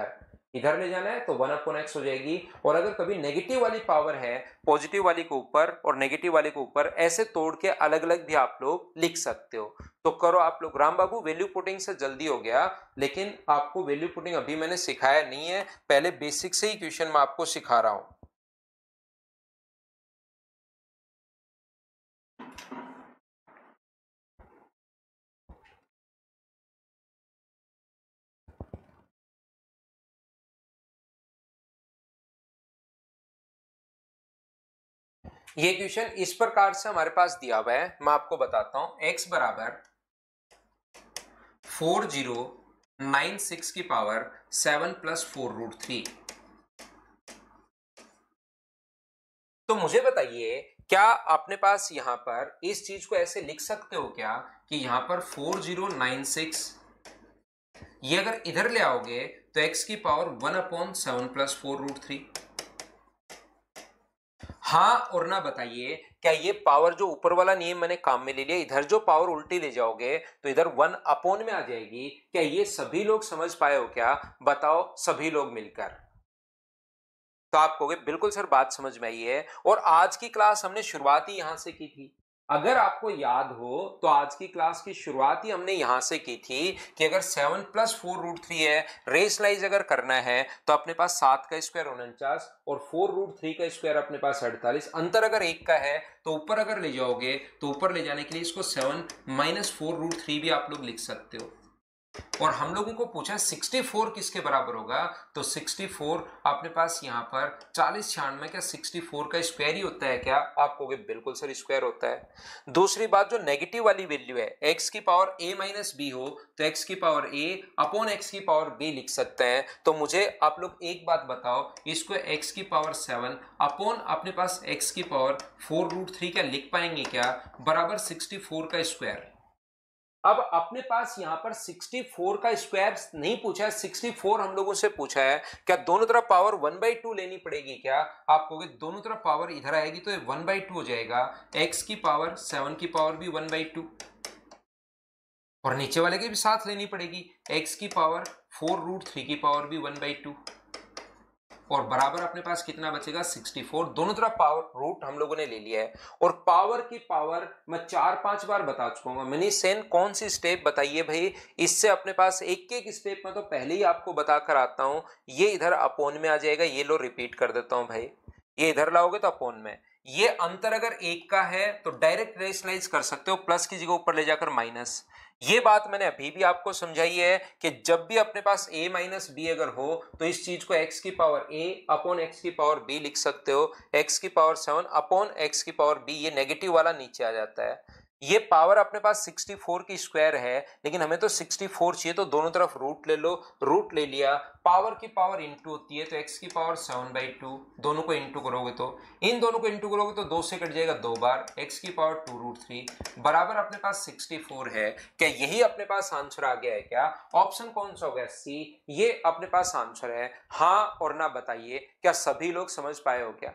इधर ले जाना है तो 1 अपॉन एक्स हो जाएगी। और अगर कभी नेगेटिव वाली पावर है, पॉजिटिव वाली को ऊपर और नेगेटिव वाले को ऊपर, ऐसे तोड़ के अलग अलग भी आप लोग लिख सकते हो। तो करो आप लोग। राम बाबू वैल्यू पुटिंग से जल्दी हो गया, लेकिन आपको वैल्यू पुटिंग अभी मैंने सिखाया नहीं है, पहले बेसिक से ही क्वेश्चन मैं आपको सिखा रहा हूं। ये क्वेश्चन इस प्रकार से हमारे पास दिया हुआ है, मैं आपको बताता हूं। x बराबर 4096 की पावर 7 प्लस 4√3। तो मुझे बताइए क्या अपने पास यहां पर इस चीज को ऐसे लिख सकते हो क्या कि यहां पर 4096, ये अगर इधर ले आओगे तो x की पावर 1 अपॉन 7 प्लस 4√3। हाँ और ना बताइए, क्या ये पावर जो ऊपर वाला नियम मैंने काम में ले लिया, इधर जो पावर उल्टी ले जाओगे तो इधर 1 अपॉन में आ जाएगी। क्या ये सभी लोग समझ पाए हो क्या? बताओ सभी लोग मिलकर। तो आप कहोगे बिल्कुल सर बात समझ में आई है, और आज की क्लास हमने शुरुआत ही यहां से की थी। अगर आपको याद हो तो आज की क्लास की शुरुआत ही हमने यहां से की थी कि अगर 7 प्लस 4√3 है, रेशनलाइज अगर करना है तो अपने पास 7 का स्क्वायर 49 और 4√3 का स्क्वायर अपने पास 48, अंतर अगर 1 का है तो ऊपर अगर ले जाओगे तो ऊपर ले जाने के लिए इसको 7 माइनस 4√3 भी आप लोग लिख सकते हो। और हम लोगों को पूछा 64 किसके बराबर होगा, तो 64 अपने पास यहां पर 40×96, क्या 64 का स्क्वायर ही होता है क्या? आप कहोगे बिल्कुल सर स्क्वायर होता है। दूसरी बात, जो नेगेटिव वाली वैल्यू है, x की पावर a माइनस बी हो तो x की पावर a अपॉन x की पावर b लिख सकते हैं। तो मुझे आप लोग एक बात बताओ, इसको x की पावर 7 अपॉन अपने पास x की पावर 4√3 क्या लिख पाएंगे क्या, बराबर 64 का स्क्वायर। अब अपने पास यहां पर 64 का स्क्वायर नहीं पूछा है, 64 हम लोगों से पूछा है। क्या दोनों तरफ पावर 1/2 लेनी पड़ेगी क्या? आप कहोगे दोनों तरफ पावर इधर आएगी तो ये 1/2 हो जाएगा। x की पावर 7 की पावर भी 1/2, और नीचे वाले के भी साथ लेनी पड़ेगी, x की पावर 4√3 की पावर भी 1/2। और बराबर अपने पास कितना बचेगा 64। दोनों तरफ पावर रूट हम लोगों ने ले लिया है और पावर की पावर मैं 4-5 बार बता चुका हूँ। मनीष सेन कौन सी स्टेप बताइए भाई, इससे अपने पास एक एक स्टेप में तो पहले ही आपको बताकर आता हूं। ये इधर अपोन में आ जाएगा, ये लो रिपीट कर देता हूं भाई, ये इधर लाओगे तो अपोन में। ये अंतर अगर एक का है तो डायरेक्ट रेशनलाइज कर सकते हो, प्लस की जगह ऊपर ले जाकर माइनस। ये बात मैंने अभी भी आपको समझाई है कि जब भी अपने पास a माइनस बी अगर हो तो इस चीज को x की पावर a अपॉन x की पावर b लिख सकते हो। x की पावर 7 अपॉन x की पावर b, ये नेगेटिव वाला नीचे आ जाता है। ये पावर अपने पास 64 की स्क्वायर है, लेकिन हमें तो 64 चाहिए, तो दोनों तरफ रूट ले लो। रूट ले लिया, पावर की पावर इंटू होती है तो x की पावर 7/2, दोनों को इंटू करोगे तो इन दोनों को इंटू करोगे तो 2 से कट जाएगा 2 बार, x की पावर 2√3 बराबर अपने पास 64 है। क्या यही अपने पास आंसर आ गया है क्या? ऑप्शन कौन सा हो गया? सी, ये अपने पास आंसर है। हाँ और ना बताइए, क्या सभी लोग समझ पाए हो क्या?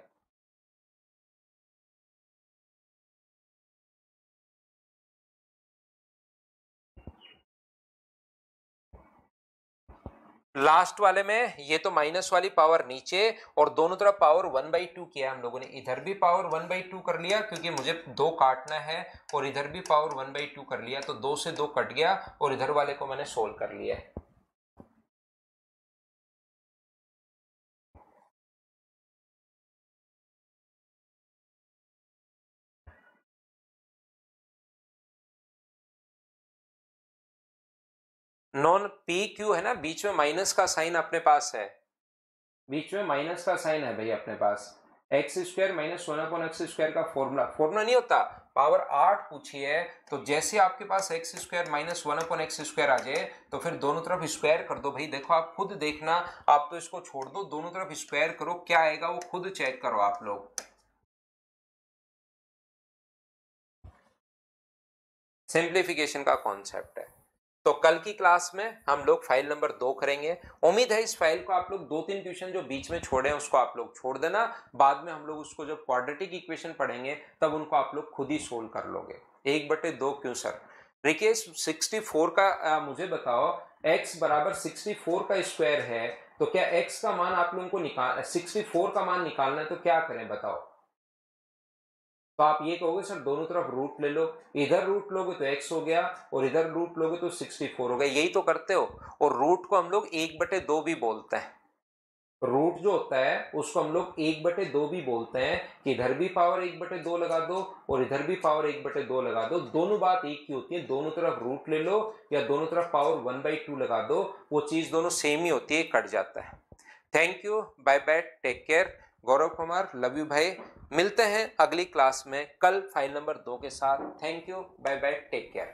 लास्ट वाले में ये तो माइनस वाली पावर नीचे और दोनों तरफ पावर 1/2 किया हम लोगों ने। इधर भी पावर 1/2 कर लिया क्योंकि मुझे 2 काटना है, और इधर भी पावर 1/2 कर लिया, तो 2 से 2 कट गया और इधर वाले को मैंने सोल्व कर लिया है। नॉन पी क्यू है ना, बीच में माइनस का साइन अपने पास है, बीच में माइनस का साइन है भाई अपने पास। एक्स स्क्वायर माइनस 1/x² का फॉर्मूला, फॉर्मूला नहीं होता, पावर 8 पूछी है तो जैसे आपके पास एक्स स्क्वायर माइनस 1/x² आ जाए तो फिर दोनों तरफ स्क्वायर कर दो भाई। देखो आप खुद देखना, आप तो इसको छोड़ दो, दोनों तरफ स्क्वायर करो, क्या आएगा वो खुद चेक करो आप लोग। सिंप्लीफिकेशन का कॉन्सेप्ट है। तो कल की क्लास में हम लोग फाइल नंबर 2 करेंगे। उम्मीद है इस फाइल को आप लोग 2-3 क्वेश्चन जो बीच में छोड़े हैं उसको आप लोग छोड़ देना, बाद में हम लोग उसको जब क्वाड्रेटिक इक्वेशन पढ़ेंगे तब उनको आप लोग खुद ही सोल्व कर लोगे। 1/2 क्यों सर? देखिए 64 का मुझे बताओ, x बराबर 64 का स्क्वायर है, तो क्या x का मान आप लोगों को 64 का मान निकालना है, तो क्या करें बताओ? तो आप ये कहोगे सर दोनों तरफ रूट ले लो, इधर रूट लोगे तो x हो गया और इधर रूट लोगे तो 64 हो गया, यही तो करते हो। और रूट को हम लोग 1/2 भी बोलते हैं। रूट जो होता है उसको हम लोग 1/2 भी बोलते हैं कि इधर भी पावर 1/2 लगा दो और इधर भी पावर 1/2 लगा दो, दोनों बात एक ही होती है। दोनों तरफ रूट ले लो या दोनों तरफ पावर 1/2 लगा दो, वो चीज दोनों सेम ही होती है, कट जाता है। Thank you, bye bye, take care. Gaurav Kumar, love you भाई। मिलते हैं अगली क्लास में कल फाइल नंबर 2 के साथ। Thank you, bye bye, take care.